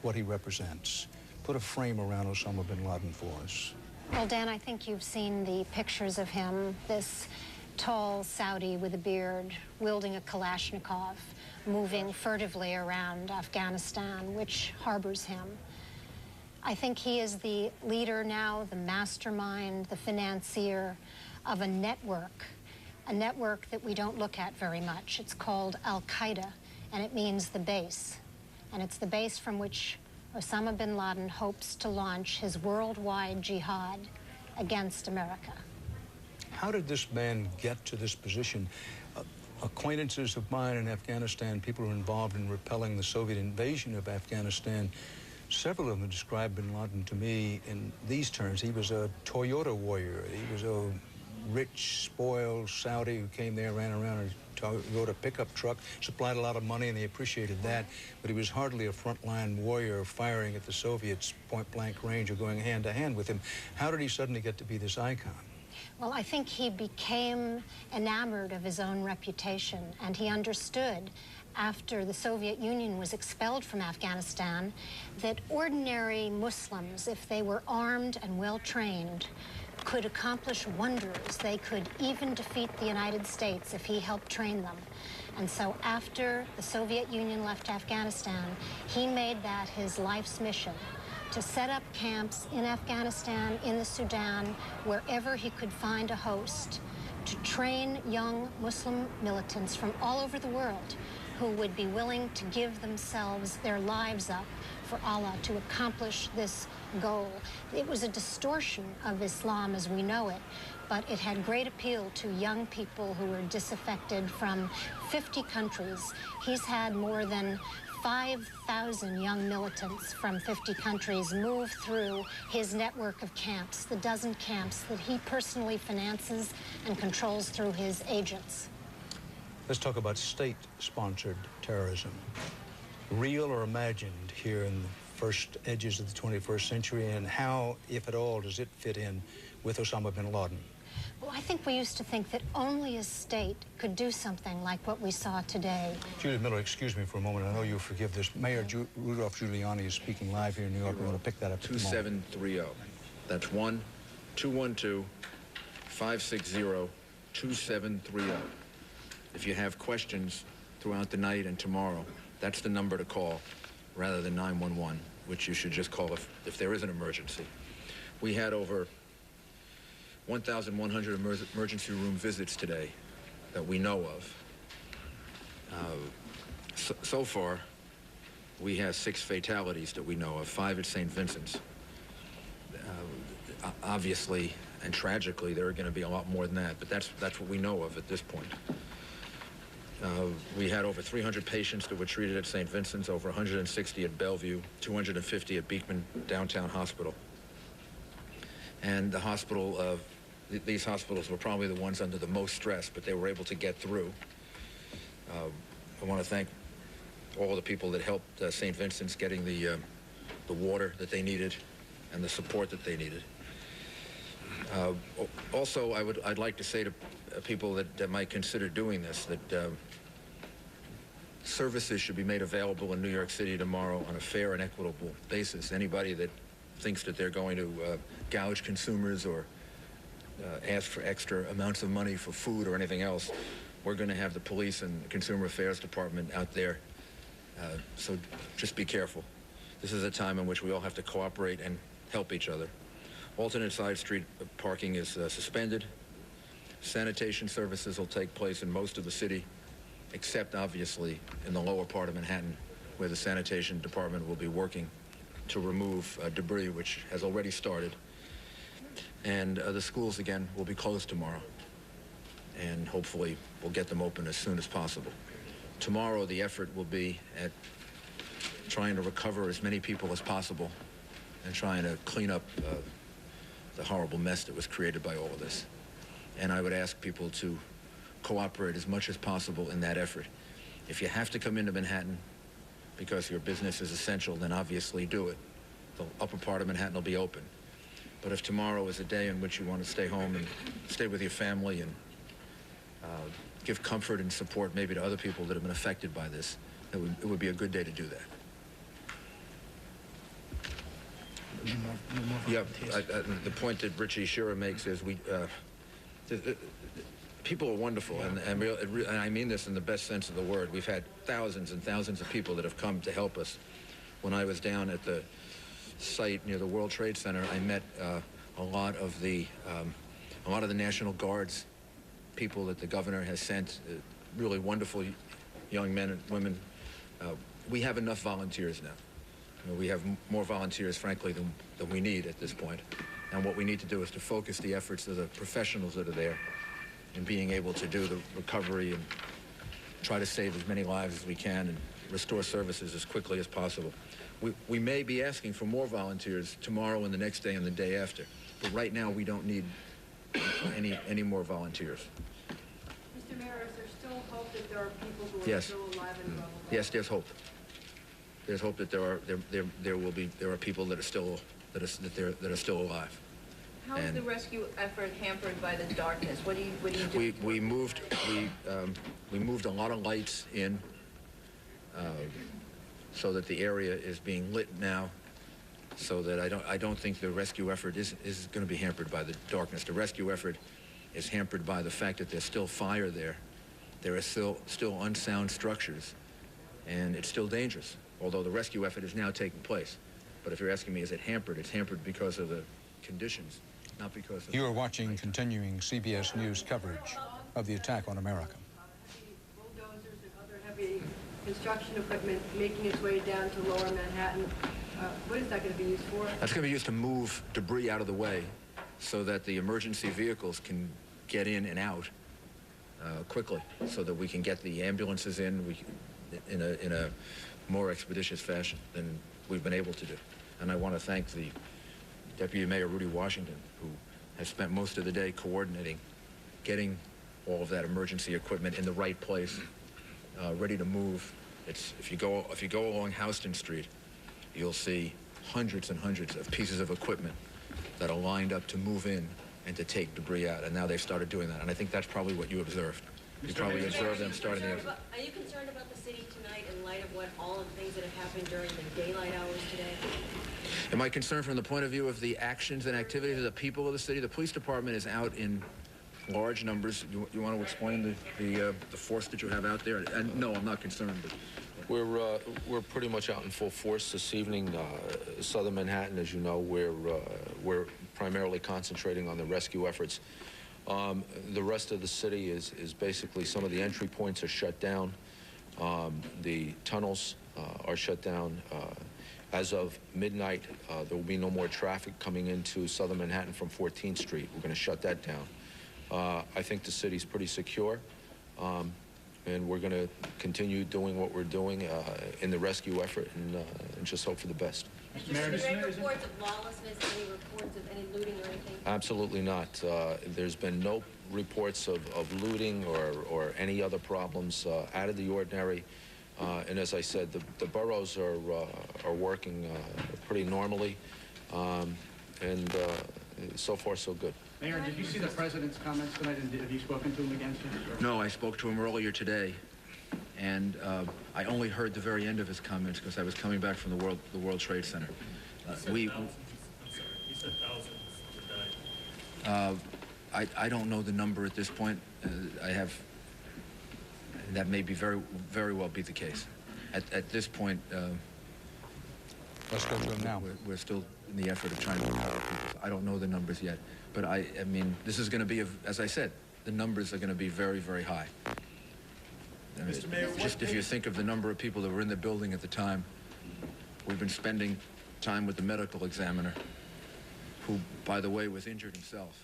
what he represents. Put a frame around Osama bin Laden for us.
Well, Dan, I think you've seen the pictures of him, this tall Saudi with a beard, wielding a Kalashnikov, moving furtively around Afghanistan, which harbors him. I think he is the leader now, the mastermind, the financier of a network that we don't look at very much. It's called Al-Qaeda, and it means the base. And it's the base from which Osama bin Laden hopes to launch his worldwide jihad against America.
How did this man get to this position? Acquaintances of mine in Afghanistan, people who were involved in repelling the Soviet invasion of Afghanistan, several of them described bin Laden to me in these terms. He was a Toyota warrior. He was a rich, spoiled Saudi who came there, ran around in a Toyota pickup truck, supplied a lot of money, and they appreciated that. But he was hardly a frontline warrior firing at the Soviets point-blank range or going hand-to-hand with him. How did he suddenly get to be this icon?
Well, I think he became enamored of his own reputation, and he understood after the Soviet Union was expelled from Afghanistan that ordinary Muslims, if they were armed and well-trained, could accomplish wonders. They could even defeat the United States if he helped train them. And so after the Soviet Union left Afghanistan, he made that his life's mission to set up camps in Afghanistan, in the Sudan, wherever he could find a host, to train young Muslim militants from all over the world who would be willing to give themselves, their lives up for Allah to accomplish this goal. It was a distortion of Islam as we know it, but it had great appeal to young people who were disaffected from 50 countries. He's had more than 5,000 young militants from 50 countries move through his network of camps, the dozen camps that he personally finances and controls through his agents.
Let's talk about state-sponsored terrorism. Real or imagined here in the first edges of the 21st century, and how, if at all, does it fit in with Osama bin Laden?
Well, I think we used to think that only a state could do something like what we saw today.
Judith Miller, excuse me for a moment. I know you'll forgive this. Mayor Rudolph Giuliani is speaking live here in New York. We want to pick that up.
2730. That's 1-212-560-2730. If you have questions throughout the night and tomorrow, that's the number to call rather than 911, which you should just call if there is an emergency. We had over 1,100 emergency room visits today that we know of. So far, we have 6 fatalities that we know of, 5 at St. Vincent's. Obviously and tragically, there are going to be a lot more than that, but that's what we know of at this point. We had over 300 patients that were treated at St. Vincent's, over 160 at Bellevue, 250 at Beekman Downtown Hospital. And the hospital, these hospitals were probably the ones under the most stress, but they were able to get through. I want to thank all the people that helped St. Vincent's getting the water that they needed and the support that they needed. Also, I'd like to say to people that might consider doing this that services should be made available in New York City tomorrow on a fair and equitable basis. Anybody that thinks that they're going to gouge consumers or ask for extra amounts of money for food or anything else, we're going to have the police and Consumer Affairs Department out there. So just be careful. This is a time in which we all have to cooperate and help each other. Alternate side street parking is suspended. Sanitation services will take place in most of the city, except obviously in the lower part of Manhattan, where the sanitation department will be working to remove debris, which has already started. And the schools, again, will be closed tomorrow. And hopefully we'll get them open as soon as possible. Tomorrow, the effort will be at trying to recover as many people as possible and trying to clean up the horrible mess that was created by all of this. And I would ask people to cooperate as much as possible in that effort. If you have to come into Manhattan because your business is essential, then obviously do it. The upper part of Manhattan will be open. But if tomorrow is a day in which you want to stay home and stay with your family and give comfort and support maybe to other people that have been affected by this, it would be a good day to do that. Yeah, the point that Richie Shearer makes is people are wonderful, and I mean this in the best sense of the word. We've had thousands and thousands of people that have come to help us. When I was down at the site near the World Trade Center, I met a lot of the National Guard's people that the governor has sent, really wonderful young men and women. We have enough volunteers now. We have more volunteers, frankly, than we need at this point. And what we need to do is to focus the efforts of the professionals that are there in being able to do the recovery and try to save as many lives as we can and restore services as quickly as possible. We may be asking for more volunteers tomorrow and the next day and the day after, but right now we don't need any more volunteers.
Mr. Mayor, is there still hope that there are people who are
Yes.
still alive and well?
Yes, there's hope. There's hope that there are people that are still alive.
How is the rescue effort hampered by the darkness? What do you do?
We moved a lot of lights in so that the area is being lit now, so that I don't think the rescue effort is going to be hampered by the darkness. The rescue effort is hampered by the fact that there's still fire there. There are still unsound structures, and it's still dangerous, although the rescue effort is now taking place. But if you're asking me, is it hampered? It's hampered because of the conditions, not because of...
You are watching continuing CBS News coverage of the attack on America.
Bulldozers and other heavy construction equipment making its way down to lower Manhattan. What is that going to be used for?
That's going to be used to move debris out of the way so that the emergency vehicles can get in and out quickly, so that we can get the ambulances in in a more expeditious fashion than we've been able to do. And I want to thank the Deputy Mayor Rudy Washington, who has spent most of the day coordinating, getting all of that emergency equipment in the right place, ready to move. If you go along Houston Street, you'll see hundreds and hundreds of pieces of equipment that are lined up to move in and to take debris out, and now they've started doing that. And I think that's probably what you observed. You probably observed them starting the...
Are you concerned about the city tonight in light of what all of the things that have happened during the daylight hours today?
Am I concerned from the point of view of the actions and activities of the people of the city? The police department is out in large numbers. You want to explain the force that you have out there? And no, I'm not concerned. But
we're pretty much out in full force this evening. Southern Manhattan, as you know, we're primarily concentrating on the rescue efforts. The rest of the city is basically, some of the entry points are shut down. The tunnels are shut down. As of midnight, there will be no more traffic coming into Southern Manhattan from 14th Street. We're going to shut that down. I think the city's pretty secure, and we're going to continue doing what we're doing in the rescue effort, and just hope for the best.
Did you see any reports of lawlessness, any reports of any looting or anything?
Absolutely not. There's been no reports of looting or any other problems out of the ordinary. And as I said, the boroughs are working pretty normally, and so far so good.
Mayor, did you see the president's comments tonight, and have you spoken to him again since?
No, I spoke to him earlier today, and I only heard the very end of his comments because I was coming back from the World Trade Center.
He said thousands today.
I don't know the number at this point. That may be very well be the case. At this point,
let's go to him now.
We're still in the effort of trying to recover people. I don't know the numbers yet, but I mean, this is going to be, as I said, the numbers are going to be very, very high. I mean,
Mr. Mayor,
just if you think of the number of people that were in the building at the time, we've been spending time with the medical examiner, who, by the way, was injured himself.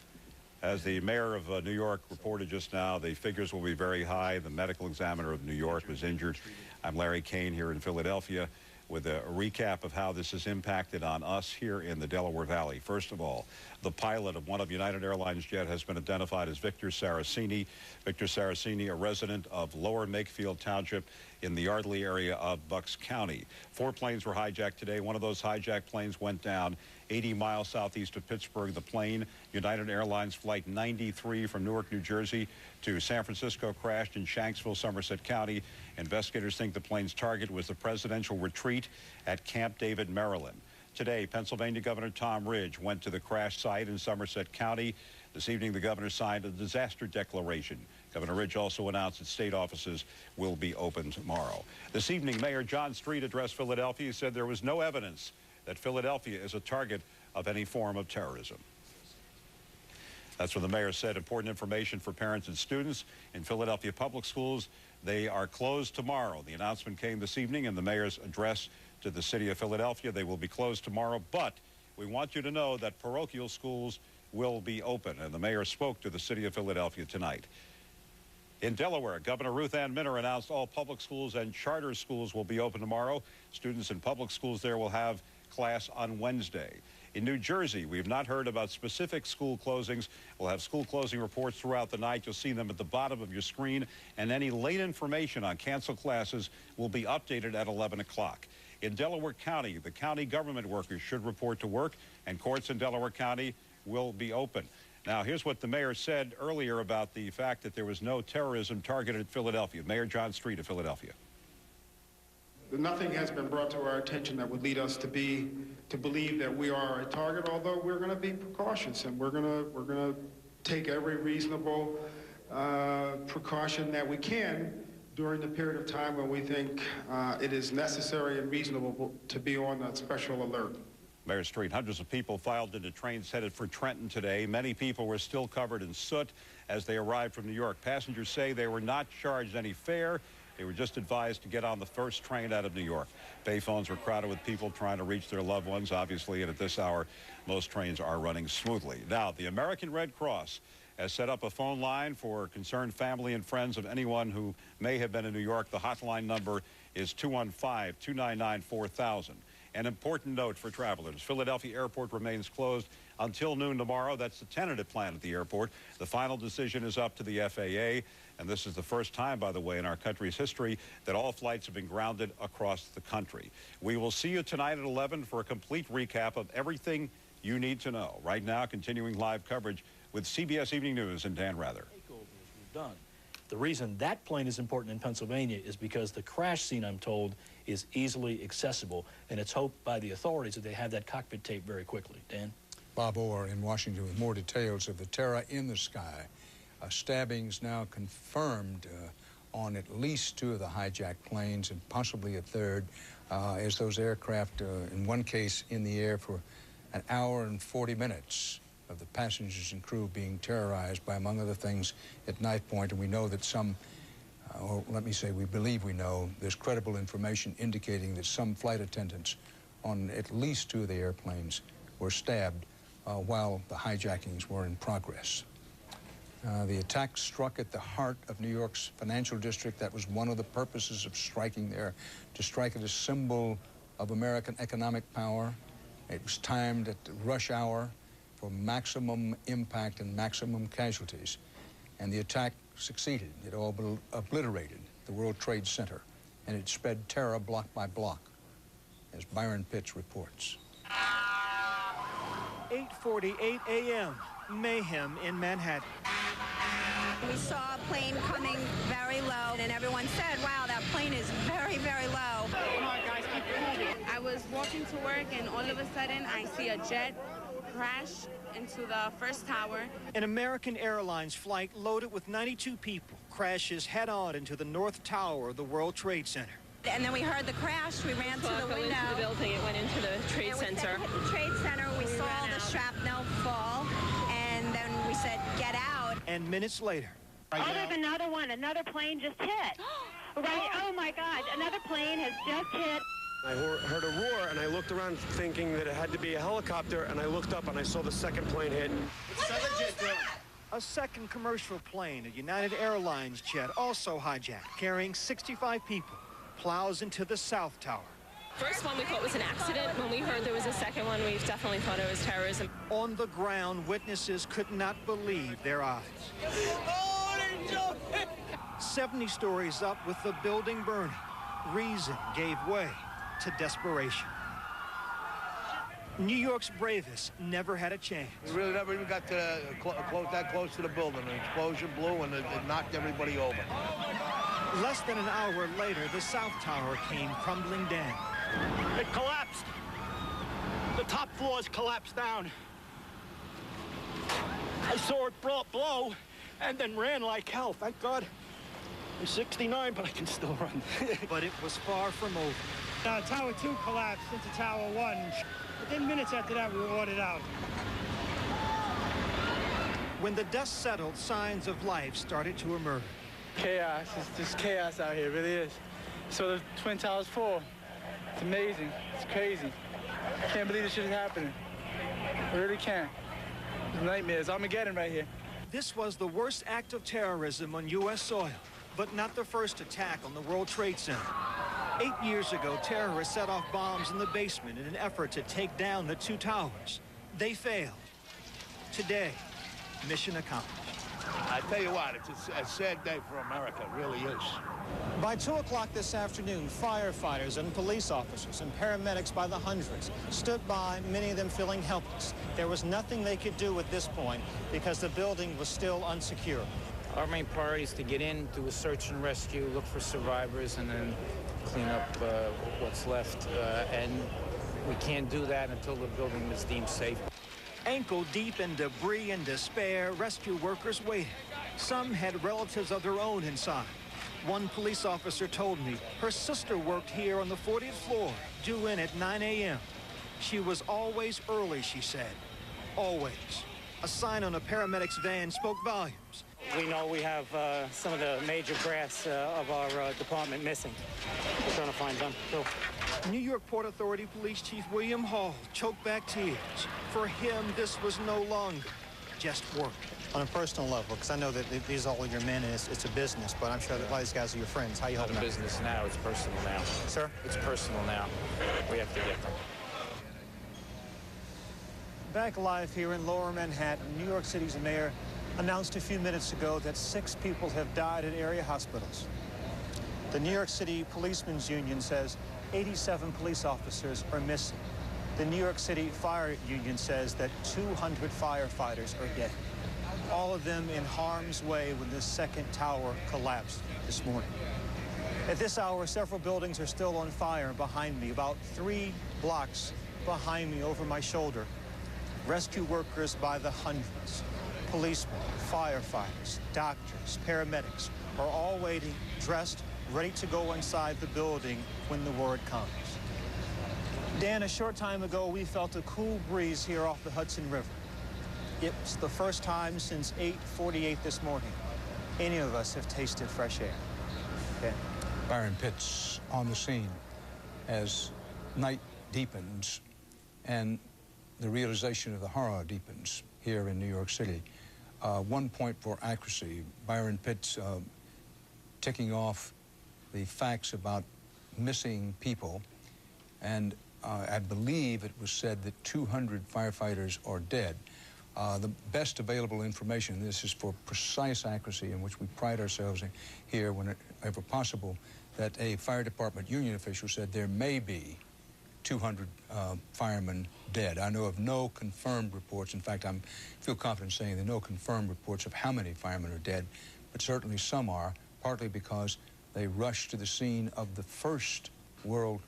As the mayor of New York reported just now, the figures will be very high. The medical examiner of New York was injured. I'm Larry Kane here in Philadelphia with a recap of how this has impacted on us here in the Delaware Valley. First of all, the pilot of one of United Airlines' jet has been identified as Victor Saraceni. Victor Saraceni, a resident of Lower Makefield Township in the Yardley area of Bucks County. 4 planes were hijacked today. One of those hijacked planes went down 80 miles southeast of Pittsburgh. The plane, United Airlines Flight 93 from Newark, New Jersey to San Francisco, crashed in Shanksville, Somerset County. Investigators think the plane's target was the presidential retreat at Camp David, Maryland. Today, Pennsylvania Governor Tom Ridge went to the crash site in Somerset County. This evening, the governor signed a disaster declaration. Governor Ridge also announced that state offices will be open tomorrow. This evening, Mayor John Street addressed Philadelphia. He said there was no evidence that Philadelphia is a target of any form of terrorism. That's what the mayor said. Important information for parents and students in Philadelphia public schools. They are closed tomorrow. The announcement came this evening in the mayor's address to the city of Philadelphia. They will be closed tomorrow, but we want you to know that parochial schools will be open, and the mayor spoke to the city of Philadelphia tonight. In Delaware, Governor Ruth Ann Minner announced all public schools and charter schools will be open tomorrow. Students in public schools there will have class on Wednesday. In New Jersey, we have not heard about specific school closings. We'll have school closing reports throughout the night. You'll see them at the bottom of your screen, and any late information on canceled classes will be updated at 11 o'clock. In Delaware County, the county government workers should report to work, and courts in Delaware County will be open. Now, here's what the mayor said earlier about the fact that there was no terrorism targeted at Philadelphia. Mayor John Street of Philadelphia.
Nothing has been brought to our attention that would lead us to believe that we are a target, although we're going to be precautious, and we're going to take every reasonable precaution that we can during the period of time when we think it is necessary and reasonable to be on a special alert.
Mayor Street, hundreds of people filed into trains headed for Trenton today. Many people were still covered in soot as they arrived from New York. Passengers say they were not charged any fare. They were just advised to get on the first train out of New York. Payphones were crowded with people trying to reach their loved ones, obviously, and at this hour, most trains are running smoothly. Now, the American Red Cross has set up a phone line for concerned family and friends of anyone who may have been in New York. The hotline number is 215-299-4000. An important note for travelers. Philadelphia Airport remains closed until noon tomorrow. That's the tentative plan at the airport. The final decision is up to the FAA. And this is the first time, by the way, in our country's history that all flights have been grounded across the country. We will see you tonight at 11 for a complete recap of everything you need to know. Right now, continuing live coverage with CBS Evening News and Dan Rather.
Done. The reason that plane is important in Pennsylvania is because the crash scene, I'm told, is easily accessible, and it's hoped by the authorities that they have that cockpit tape very quickly. Dan?
Bob Orr in Washington with more details of the terror in the sky. Stabbings now confirmed on at least 2 of the hijacked planes and possibly a third, as those aircraft, in one case, in the air for an hour and 40 minutes of the passengers and crew being terrorized by, among other things, at knife point. And we know that some, or let me say we believe we know, there's credible information indicating that some flight attendants on at least 2 of the airplanes were stabbed while the hijackings were in progress. The attack struck at the heart of New York's financial district. That was one of the purposes of striking there, to strike at a symbol of American economic power. It was timed at the rush hour for maximum impact and maximum casualties. And the attack succeeded. It all obliterated the World Trade Center, and it sped terror block by block, as Byron Pitts reports.
8:48 a.m., mayhem in Manhattan.
We saw a plane coming very low, and everyone said, wow, that plane is very, very low.
Come on, guys, keep moving. I was walking to work, and all of a sudden, I see a jet crash into the first tower.
An American Airlines flight loaded with 92 people crashes head-on into the North Tower of the World Trade Center.
And then we heard the crash. We ran to the window.
Into the building. It went into the Trade Center.
We hit the Trade Center. We saw the shrapnel fall, and then we said, get out.
And minutes later.
Oh, there's another one. Another plane just hit. Right. Oh, my God. Another plane has just hit.
I heard a roar, and I looked around thinking that it had to be a helicopter, and I looked up, and I saw the second plane hit.
A second commercial plane, a United Airlines jet, also hijacked, carrying 65 people, plows into the South Tower.
First one we thought was an accident. When we heard there was a second one, we definitely thought it was terrorism.
On the ground, witnesses could not believe their eyes. 70 stories up with the building burning. Reason gave way to desperation. New York's bravest never had a chance.
We really never even got to that close to the building. An explosion blew and it knocked everybody over.
Less than an hour later, the South Tower came crumbling down.
It collapsed. The top floors collapsed down. I saw it blow and then ran like hell. Thank God. I'm 69, but I can still run.
But it was far from over.
Tower 2 collapsed into Tower 1. Within minutes after that, we were ordered out.
When the dust settled, signs of life started to emerge.
Chaos. It's just chaos out here. It really is. So the Twin Towers fall. It's amazing. It's crazy. I can't believe this shit is happening. I really can't. It's nightmares. Armageddon right here.
This was the worst act of terrorism on U.S. soil, but not the first attack on the World Trade Center. 8 years ago, terrorists set off bombs in the basement in an effort to take down the 2 towers. They failed. Today, mission accomplished.
I tell you what, it's a sad day for America. It really is.
By 2 o'clock this afternoon, firefighters and police officers and paramedics by the hundreds stood by, many of them feeling helpless. There was nothing they could do at this point because the building was still unsecured.
Our main priority is to get in, do a search and rescue, look for survivors, and then clean up what's left. And we can't do that until the building is deemed safe.
Ankle deep in debris and despair, rescue workers waited. Some had relatives of their own inside. One police officer told me her sister worked here on the 40th floor, due in at 9 a.m. She was always early, she said. Always. A sign on a paramedic's van spoke volumes.
We know we have some of the major brass of our department missing. We're trying to find them, too.
New York Port Authority Police Chief William Hall choked back tears. For him, this was no longer just work.
On a personal level, because I know that these are all your men and it's a business, but I'm sure that a lot of these guys are your friends. How you holding
Not
up?
a business now, it's personal now.
Sir?
It's personal now. We have to get them.
Back live here in Lower Manhattan, New York City's mayor announced a few minutes ago that 6 people have died at area hospitals. The New York City Policemen's Union says 87 police officers are missing. The New York City Fire Union says that 200 firefighters are dead. All of them in harm's way when this second tower collapsed this morning. At this hour, several buildings are still on fire behind me, about 3 blocks behind me over my shoulder. Rescue workers by the hundreds, policemen, firefighters, doctors, paramedics are all waiting, dressed, ready to go inside the building when the word comes. Dan, a short time ago, we felt a cool breeze here off the Hudson River. It's the first time since 8:48 this morning any of us have tasted fresh air. Okay.
Byron Pitts on the scene as night deepens and the realization of the horror deepens here in New York City. 1 point for accuracy. Byron Pitts ticking off the facts about missing people, and I believe it was said that 200 firefighters are dead. The best available information, this is for precise accuracy in which we pride ourselves in here whenever possible, that a fire department union official said there may be 200 firemen dead. I know of no confirmed reports. In fact, I feel confident saying there are no confirmed reports of how many firemen are dead, but certainly some are, partly because they rushed to the scene of the first World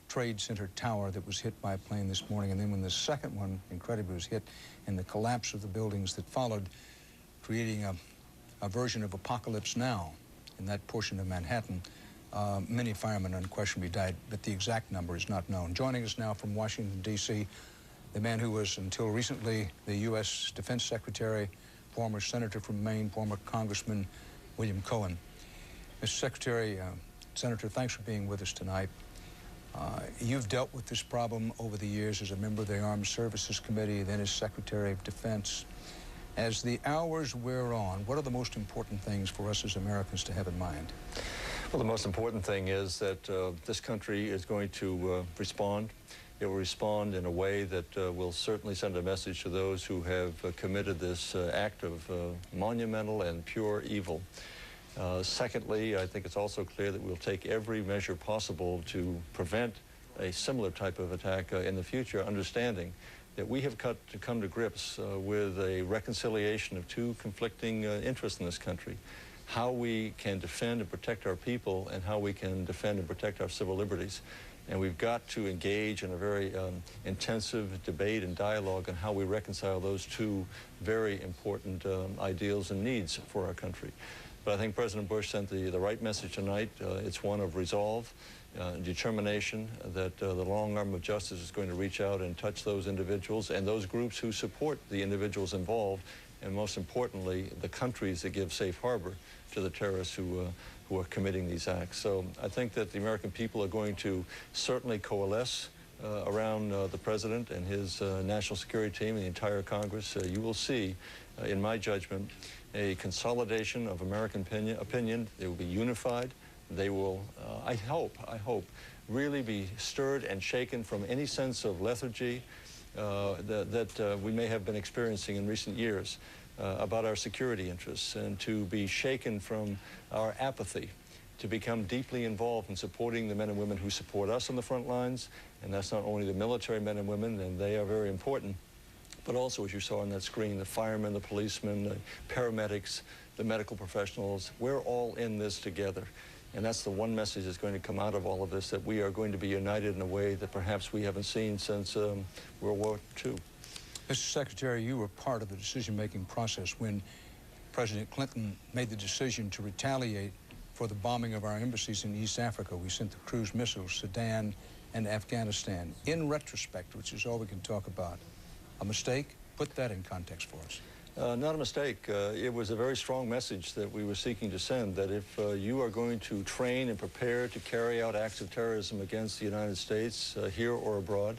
Trade Center tower that was hit by a plane this morning, and then when the second one, incredibly, was hit in the collapse of the buildings that followed, creating a version of Apocalypse Now in that portion of Manhattan. Many firemen unquestionably died, but the exact number is not known. Joining us now from Washington, D.C., the man who was until recently the U.S. Defense Secretary, former Senator from Maine, former Congressman William Cohen. Mr. Secretary, Senator, thanks for being with us tonight. You've dealt with this problem over the years as a member of the Armed Services Committee, then as Secretary of Defense. As the hours wear on, what are the most important things for us as Americans to have in mind?
Well, the most important thing is that this country is going to respond. It will respond in a way that will certainly send a message to those who have committed this act of monumental and pure evil. Secondly, I think it's also clear that we'll take every measure possible to prevent a similar type of attack in the future, understanding that we have come to grips with a reconciliation of 2 conflicting interests in this country. How we can defend and protect our people and how we can defend and protect our civil liberties. And we've got to engage in a very intensive debate and dialogue on how we reconcile those 2 very important ideals and needs for our country. But I think President Bush sent the right message tonight. It's one of resolve, determination that the long arm of justice is going to reach out and touch those individuals and those groups who support the individuals involved, and most importantly, the countries that give safe harbor to the terrorists who are committing these acts. So I think that the American people are going to certainly coalesce around the President and his national security team and the entire Congress. You will see, in my judgment, a consolidation of American opinion. They will be unified. They will, I hope, really be stirred and shaken from any sense of lethargy that we may have been experiencing in recent years about our security interests, and to be shaken from our apathy, to become deeply involved in supporting the men and women who support us on the front lines. And that's not only the military men and women, and they are very important, but also, as you saw on that screen, the firemen, the policemen, the paramedics, the medical professionals. We're all in this together. And that's the one message that's going to come out of all of this, that we are going to be united in a way that perhaps we haven't seen since World War II.
Mr. Secretary, you were part of the decision-making process when President Clinton made the decision to retaliate for the bombing of our embassies in East Africa. We sent the cruise missiles, Sudan and Afghanistan. In retrospect, which is all we can talk about, a mistake? Put that in context for us.
Not a mistake. It was a very strong message that we were seeking to send, that if you are going to train and prepare to carry out acts of terrorism against the United States, here or abroad,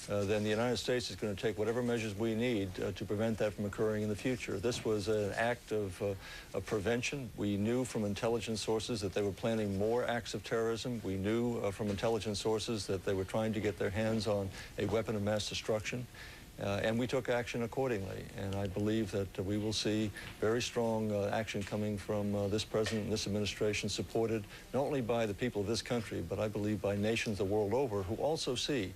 then the United States is going to take whatever measures we need to prevent that from occurring in the future. This was an act of prevention. We knew from intelligence sources that they were planning more acts of terrorism. We knew from intelligence sources that they were trying to get their hands on a weapon of mass destruction. And we took action accordingly. And I believe that we will see very strong action coming from this president and this administration, supported not only by the people of this country, but I believe by nations the world over, who also see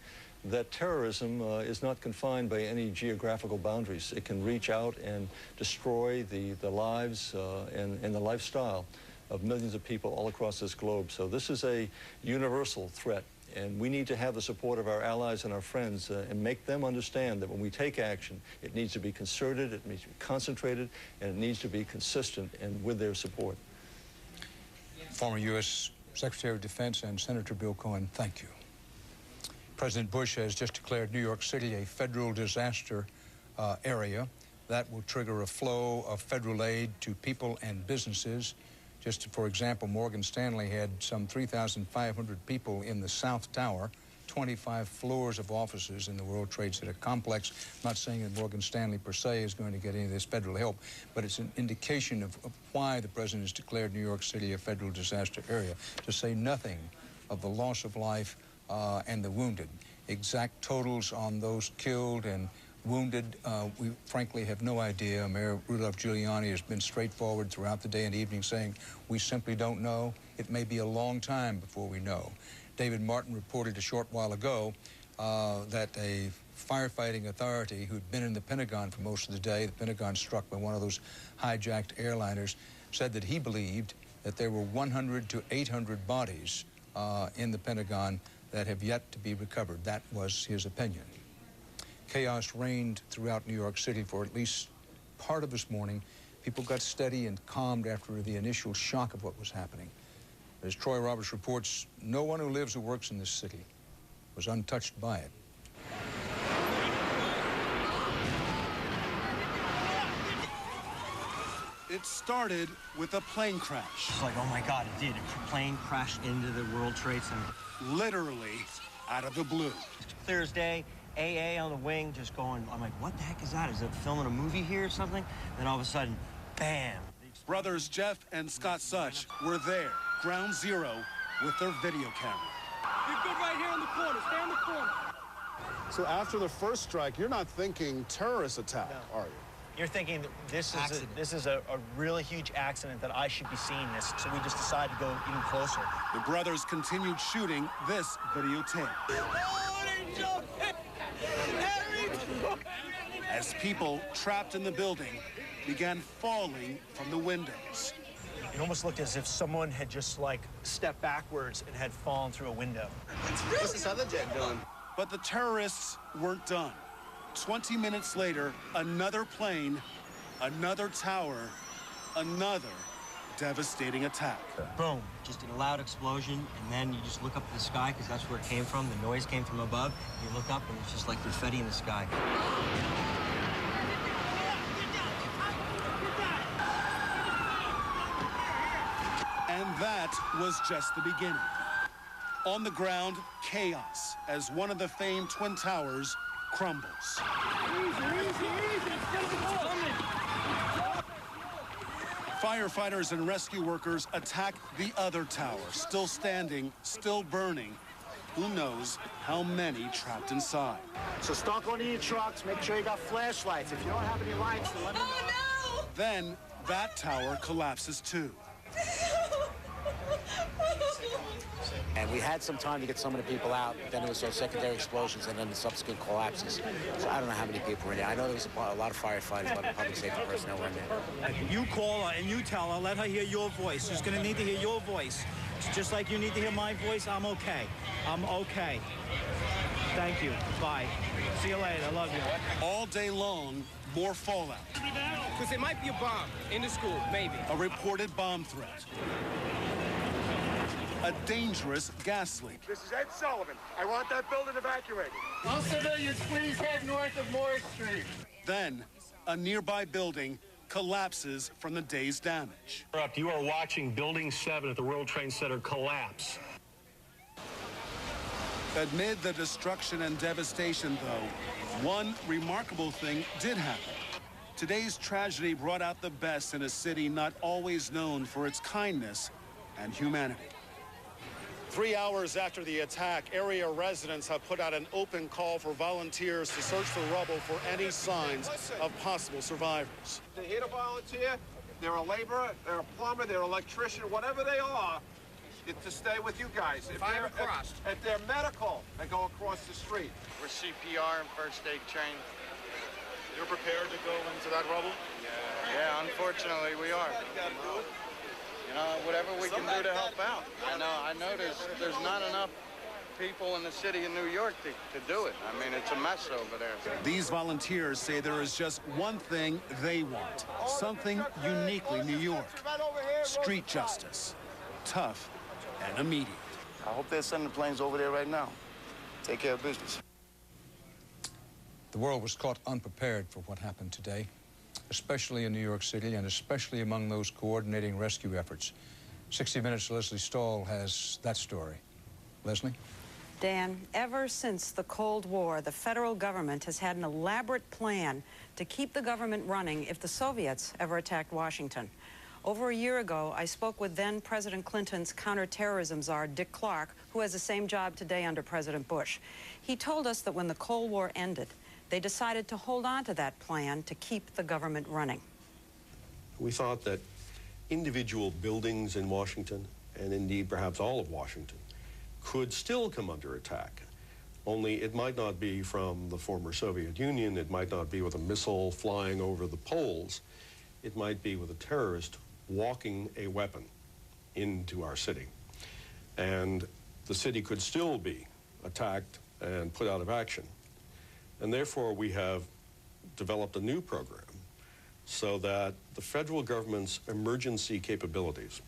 that terrorism is not confined by any geographical boundaries. It can reach out and destroy the lives and the lifestyle of millions of people all across this globe. So this is a universal threat. And we need to have the support of our allies and our friends and make them understand that when we take action, it needs to be concerted, it needs to be concentrated, and it needs to be consistent and with their support.
Former U.S. Secretary of Defense and Senator Bill Cohen, thank you. President Bush has just declared New York City a federal disaster area. That will trigger a flow of federal aid to people and businesses. Just for example, Morgan Stanley had some 3,500 people in the South Tower, 25 floors of offices in the World Trade Center complex. I'm not saying that Morgan Stanley per se is going to get any of this federal help, but it's an indication of why the president has declared New York City a federal disaster area, to say nothing of the loss of life and the wounded. Exact totals on those killed and wounded, we frankly have no idea. Mayor Rudolph Giuliani has been straightforward throughout the day and evening, saying we simply don't know. It may be a long time before we know. David Martin reported a short while ago that a firefighting authority who'd been in the Pentagon for most of the day, the Pentagon struck by one of those hijacked airliners, said that he believed that there were 100 to 800 bodies in the Pentagon that have yet to be recovered. That was his opinion. Chaos reigned throughout New York City for at least part of this morning. People got steady and calmed after the initial shock of what was happening. As Troy Roberts reports, no one who lives or works in this city was untouched by it.
It started with a plane crash.
It's like, oh my God, it did. A plane crashed into the World Trade Center.
Literally out of the blue.
Clear as day. AA on the wing, just going, I'm like, what the heck is that? Is it filming a movie here or something? Then all of a sudden, bam.
Brothers Jeff and Scott Such were there, ground zero, with their video camera.
You're good right here in the corner. Stay in the corner.
So after the first strike, you're not thinking terrorist attack, are you?
You're thinking that this is a really huge accident, that I should be seeing this. So we just decided to go even closer.
The brothers continued shooting this videotape. As people trapped in the building began falling from the windows.
It almost looked as if someone had just, like, stepped backwards and had fallen through a window.
What's this other jet doing?
But the terrorists weren't done. 20 minutes later, another plane, another tower, another devastating attack.
Boom, just a loud explosion, and then you just look up to the sky, because that's where it came from. The noise came from above. You look up, and it's just like confetti in the sky.
And that was just the beginning. On the ground, chaos as one of the famed Twin Towers crumbles. Firefighters and rescue workers attack the other tower, still standing, still burning. Who knows how many trapped inside.
So start going to your trucks. Make sure you got flashlights. If you don't have any lights, then let me know.
No! Then that tower collapses too.
And we had some time to get some of the people out, but then there was those secondary explosions and then the subsequent collapses. So I don't know how many people were in there. I know there was a lot of firefighters, a lot of public safety personnel were in there.
You call her and you tell her, let her hear your voice. She's going to need to hear your voice. Just like you need to hear my voice, I'm okay. I'm okay. Thank you. Bye. See you later. I love you.
All day long, more fallout.
Because it might be a bomb in the school, maybe.
A reported bomb threat. a dangerous gas leak.
This is Ed Sullivan. I want that building evacuated.
All civilians, please head north of Moore Street.
Then, a nearby building collapses from the day's damage.
You are watching Building 7 at the World Trade Center collapse.
Amid the destruction and devastation, though, one remarkable thing did happen. Today's tragedy brought out the best in a city not always known for its kindness and humanity. 3 hours after the attack, area residents have put out an open call for volunteers to search the rubble for any signs of possible survivors.
They're here to volunteer. They're a laborer, they're a plumber, they're an electrician, whatever they are, it's to stay with you guys. If they're medical, they go across the street.
We're CPR and first aid trained.
You're prepared to go into that rubble?
Yeah, unfortunately we are. You know, whatever we can do to help out. I know there's not enough people in the city of New York to do it. I mean, it's a mess over there.
These volunteers say there is just one thing they want, something uniquely New York. Street justice, tough and immediate.
I hope they're sending planes over there right now. Take care of business.
The world was caught unprepared for what happened today, especially in New York City and especially among those coordinating rescue efforts. 60 Minutes' Leslie Stahl has that story. Leslie?
Dan, ever since the Cold War, the federal government has had an elaborate plan to keep the government running if the Soviets ever attacked Washington. Over a year ago, I spoke with then President Clinton's counterterrorism czar, Dick Clark, who has the same job today under President Bush. He told us that when the Cold War ended, they decided to hold on to that plan to keep the government running.
We thought that individual buildings in Washington, and indeed perhaps all of Washington, could still come under attack. Only it might not be from the former Soviet Union, it might not be with a missile flying over the poles, it might be with a terrorist walking a weapon into our city. And the city could still be attacked and put out of action. And therefore, we have developed a new program so that the federal government's emergency capabilities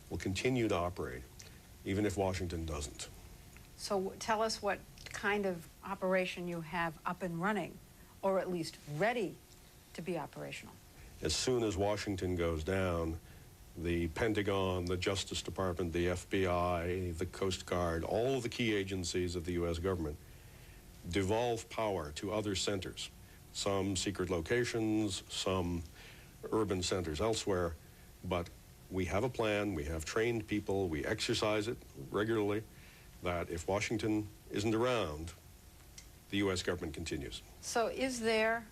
will continue to operate, even if Washington doesn't.
So tell us what kind of operation you have up and running, or at least ready to be operational.
As soon as Washington goes down, the Pentagon, the Justice Department, the FBI, the Coast Guard, all of the key agencies of the U.S. government devolve power to other centers, some secret locations, some urban centers elsewhere, but we have a plan, we have trained people, we exercise it regularly, that if Washington isn't around, the U.S. government continues.
So is there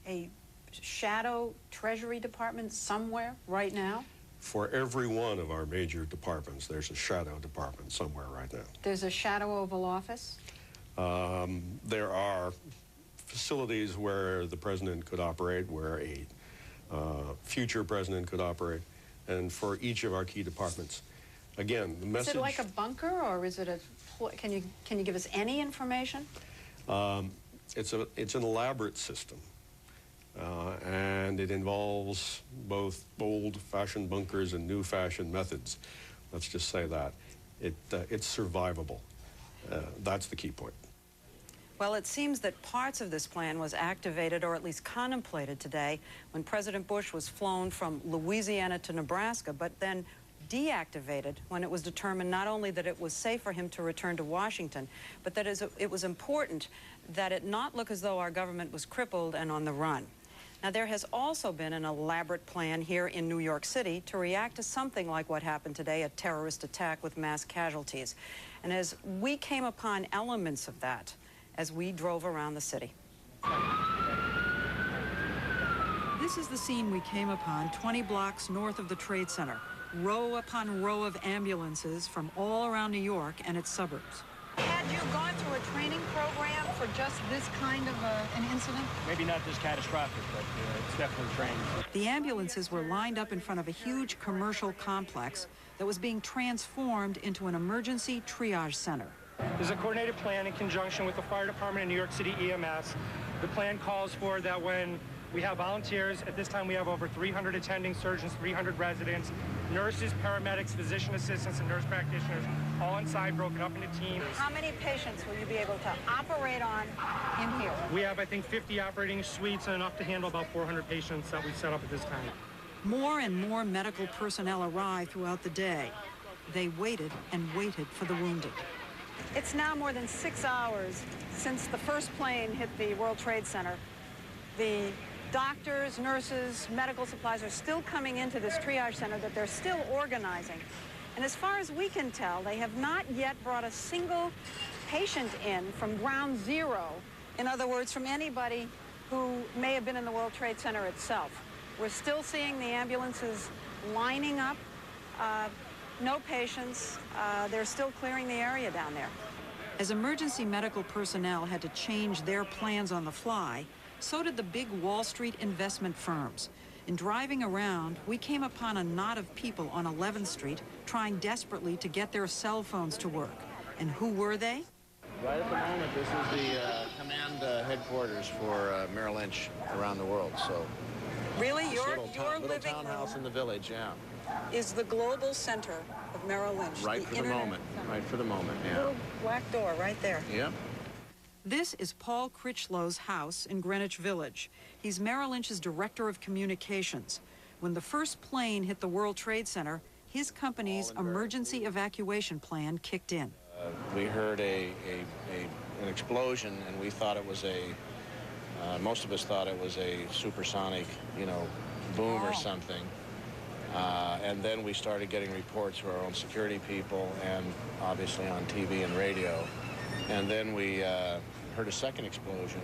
a shadow Treasury Department somewhere right now?
For every one of our major departments, there's a shadow department somewhere right now.
There's a shadow Oval Office?
There are facilities where the president could operate, where a future president could operate, and for each of our key departments. Again, the message... Is
it like a bunker, or is it a... Can you give us any information?
It's an elaborate system, and it involves both old-fashioned bunkers and new-fashioned methods. Let's just say that. It's survivable. That's the key point.
Well, it seems that parts of this plan was activated, or at least contemplated today, when President Bush was flown from Louisiana to Nebraska, but then deactivated when it was determined not only that it was safe for him to return to Washington, but that it was important that it not look as though our government was crippled and on the run. Now, there has also been an elaborate plan here in New York City to react to something like what happened today, a terrorist attack with mass casualties. And as we came upon elements of that as we drove around the city. This is the scene we came upon 20 blocks north of the Trade Center. Row upon row of ambulances from all around New York and its suburbs. Had you gone through a training program for just this kind of an incident?
Maybe not this catastrophic, but it's definitely trained.
The ambulances were lined up in front of a huge commercial complex that was being transformed into an emergency triage center.
There's a coordinated plan in conjunction with the Fire Department and New York City EMS. The plan calls for that when we have volunteers, at this time we have over 300 attending surgeons, 300 residents,
nurses, paramedics, physician assistants, and nurse practitioners, all inside, broken up into teams.
How many patients will you be able to operate on in here?
We have, I think, 50 operating suites and enough to handle about 400 patients that we've set up at this time.
More and more medical personnel arrived throughout the day. They waited and waited for the wounded. It's now more than 6 hours since the first plane hit the World Trade Center. The doctors, nurses, medical supplies are still coming into this triage center that they're still organizing. And as far as we can tell, they have not yet brought a single patient in from ground zero. In other words, from anybody who may have been in the World Trade Center itself. We're still seeing the ambulances lining up. No patients. They're still clearing the area down there. As emergency medical personnel had to change their plans on the fly, so did the big Wall Street investment firms. In driving around, we came upon a knot of people on 11th Street trying desperately to get their cell phones to work. And who were they?
Right at the moment, this is the command headquarters for Merrill Lynch around the world. So,
really, your
little townhouse in the village, yeah.
Is the global center of Merrill Lynch.
Right for the moment. Right for the moment, yeah.
Little black door right there.
Yep.
This is Paul Critchlow's house in Greenwich Village. He's Merrill Lynch's director of communications. When the first plane hit the World Trade Center, his company's emergency evacuation plan kicked in.
We heard an explosion, and we thought it was most of us thought it was a supersonic, boom or something. And then we started getting reports from our own security people and obviously on TV and radio. And then we heard a second explosion,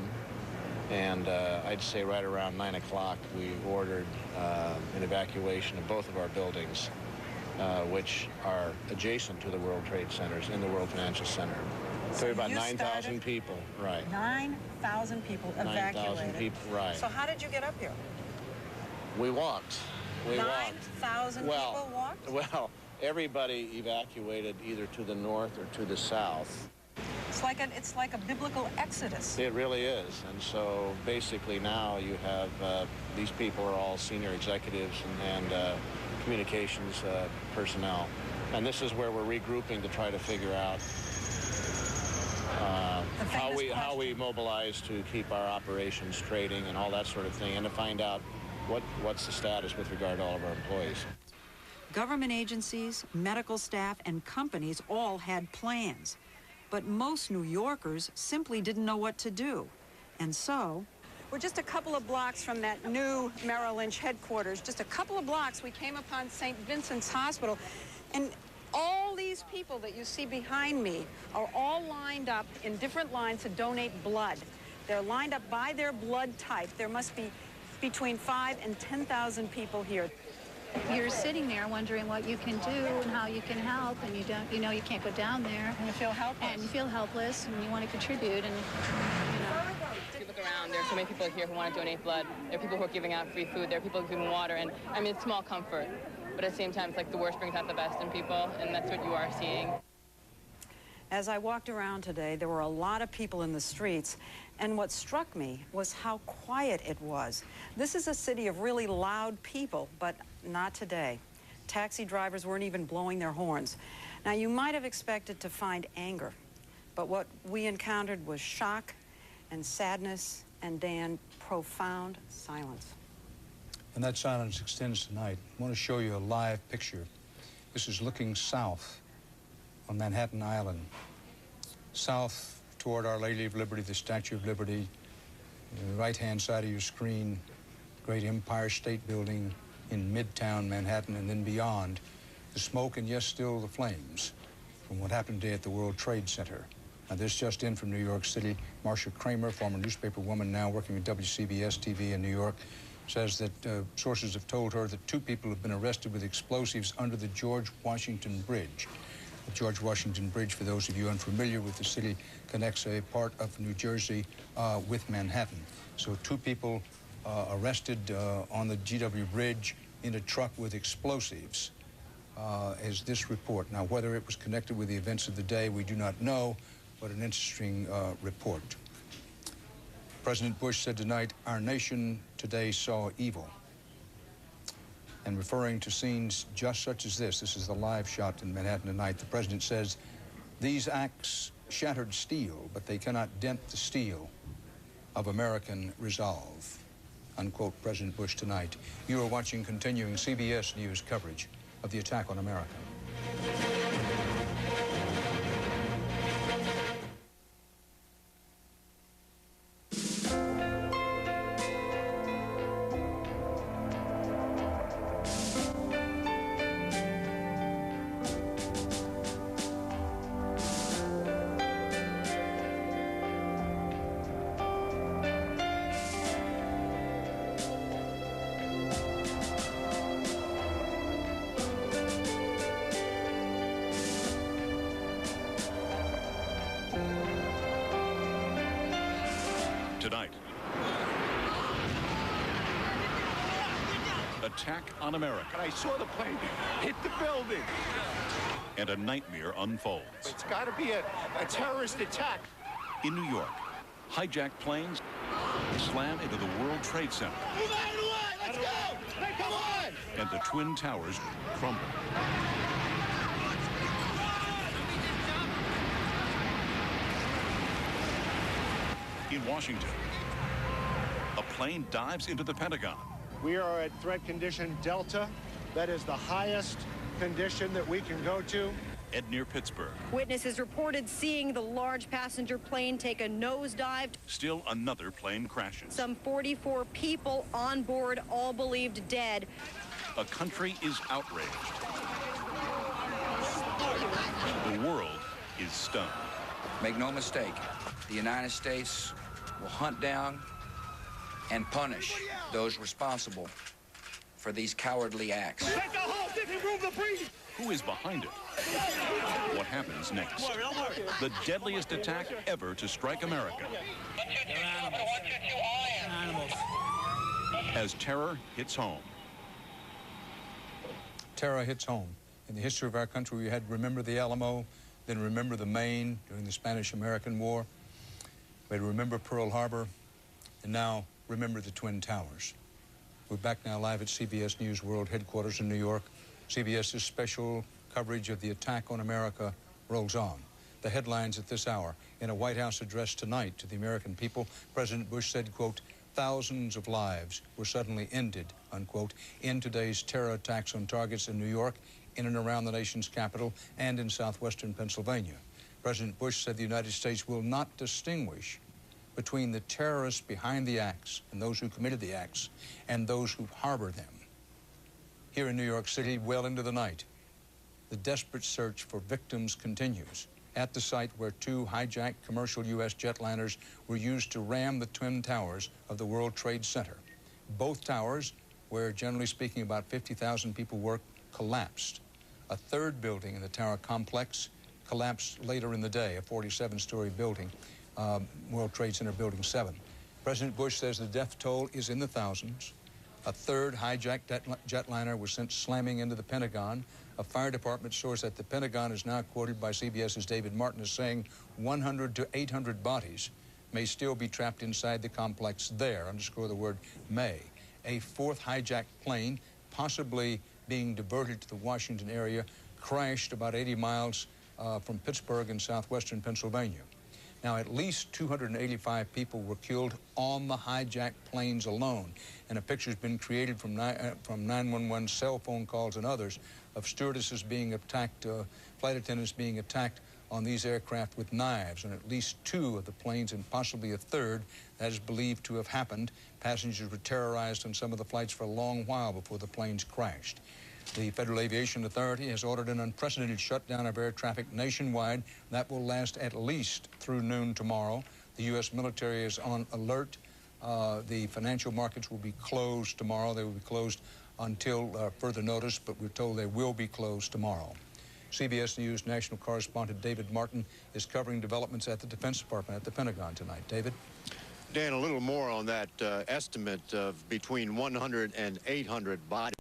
and I'd say right around 9 o'clock we ordered an evacuation of both of our buildings, which are adjacent to the World Trade Centers in the World Financial Center. So about 9,000 people, right.
9,000 people evacuated.
9,000 people, right.
So how did you get up here?
We walked.
9,000 people walked?
Well, everybody evacuated either to the north or to the south.
It's like a biblical exodus.
It really is. And so basically now you have these people are all senior executives and communications personnel. And this is where we're regrouping to try to figure out how we mobilize to keep our operations trading and all that sort of thing, and to find out what's the status with regard to all of our employees.
Government agencies, medical staff, and companies all had plans. But most New Yorkers simply didn't know what to do. And so, we're just a couple of blocks from that new Merrill Lynch headquarters. Just a couple of blocks, we came upon St. Vincent's Hospital. And all these people that you see behind me are all lined up in different lines to donate blood. They're lined up by their blood type. There must be between 5,000 and 10,000 people here.
You're sitting there wondering what you can do and how you can help, and you don't, you can't go down there.
And you feel helpless.
And you feel helpless, and you want to contribute, and
If you look around, there are so many people here who want to donate blood. There are people who are giving out free food. There are people who are giving water, and I mean, it's small comfort. But at the same time, it's like the worst brings out the best in people, and that's what you are seeing.
As I walked around today, there were a lot of people in the streets, and what struck me was how quiet it was. This is a city of really loud people, but not today. Taxi drivers weren't even blowing their horns. Now, you might have expected to find anger, but what we encountered was shock and sadness and, Dan, profound silence.
And that silence extends tonight. I want to show you a live picture. This is looking south on Manhattan Island. South toward Our Lady of Liberty, the Statue of Liberty. The right-hand side of your screen, great Empire State Building in Midtown Manhattan, and then beyond, the smoke and, yes, still the flames from what happened today at the World Trade Center. Now, this just in from New York City. Marcia Kramer, former newspaper woman now working with WCBS-TV in New York, says that sources have told her that 2 people have been arrested with explosives under the George Washington Bridge. The George Washington Bridge, for those of you unfamiliar with the city, connects a part of New Jersey with Manhattan. So 2 people arrested on the GW Bridge in a truck with explosives, is this report. Now, whether it was connected with the events of the day, we do not know, but an interesting report. President Bush said tonight, our nation today saw evil. And referring to scenes just such as this is the live shot in Manhattan tonight. The president says these acts shattered steel, but they cannot dent the steel of American resolve. Unquote, President Bush tonight. You are watching continuing CBS News coverage of the attack on America.
Tonight, attack on America.
I saw the plane hit the building.
And a nightmare unfolds.
It's got to be a terrorist attack.
In New York, hijacked planes slam into the World Trade Center.
Move out of the way! Let's go! Hey, come on!
And the Twin Towers crumble. In Washington, a plane dives into the Pentagon.
We are at threat condition Delta. That is the highest condition that we can go to.
And near Pittsburgh.
Witnesses reported seeing the large passenger plane take a nosedive.
Still another plane crashes.
Some 44 people on board, all believed dead.
A country is outraged. The world is stunned.
Make no mistake, the United States will hunt down and punish those responsible for these cowardly acts.
Who is behind it? What happens next? The deadliest attack ever to strike America.
Animals.
As terror hits home.
Terror hits home. In the history of our country, we had Remember the Alamo, then Remember the Maine during the Spanish-American War. We had Remember Pearl Harbor, and now Remember the Twin Towers. We're back now live at CBS News World Headquarters in New York. CBS's special coverage of the attack on America rolls on. The headlines at this hour. In a White House address tonight to the American people, President Bush said, quote, thousands of lives were suddenly ended, unquote, in today's terror attacks on targets in New York, in and around the nation's capital, and in southwestern Pennsylvania. President Bush said the United States will not distinguish between the terrorists behind the acts and those who committed the acts and those who harbor them. Here in New York City, well into the night, the desperate search for victims continues at the site where two hijacked commercial U.S. jetliners were used to ram the Twin Towers of the World Trade Center. Both towers, where generally speaking about 50,000 people work, collapsed. A third building in the tower complex collapsed later in the day, a 47-story building, World Trade Center Building 7. President Bush says the death toll is in the thousands. A third hijacked jetliner was sent slamming into the Pentagon. A fire department source at the Pentagon is now quoted by CBS's David Martin as saying 100 to 800 bodies may still be trapped inside the complex there, underscore the word may. A fourth hijacked plane, possibly being diverted to the Washington area, crashed about 80 miles from Pittsburgh in southwestern Pennsylvania. Now, at least 285 people were killed on the hijacked planes alone, and a picture's been created from 911 cell phone calls and others of stewardesses being attacked, flight attendants being attacked on these aircraft with knives, and at least two of the planes and possibly a third that is believed to have happened. Passengers were terrorized on some of the flights for a long while before the planes crashed. The Federal Aviation Authority has ordered an unprecedented shutdown of air traffic nationwide. That will last at least through noon tomorrow. The U.S. military is on alert. The financial markets will be closed tomorrow. They will be closed until further notice, but we're told they will be closed tomorrow. CBS News national correspondent David Martin is covering developments at the Defense Department at the Pentagon tonight. David?
Dan, a little more on that estimate of between 100 and 800 bodies.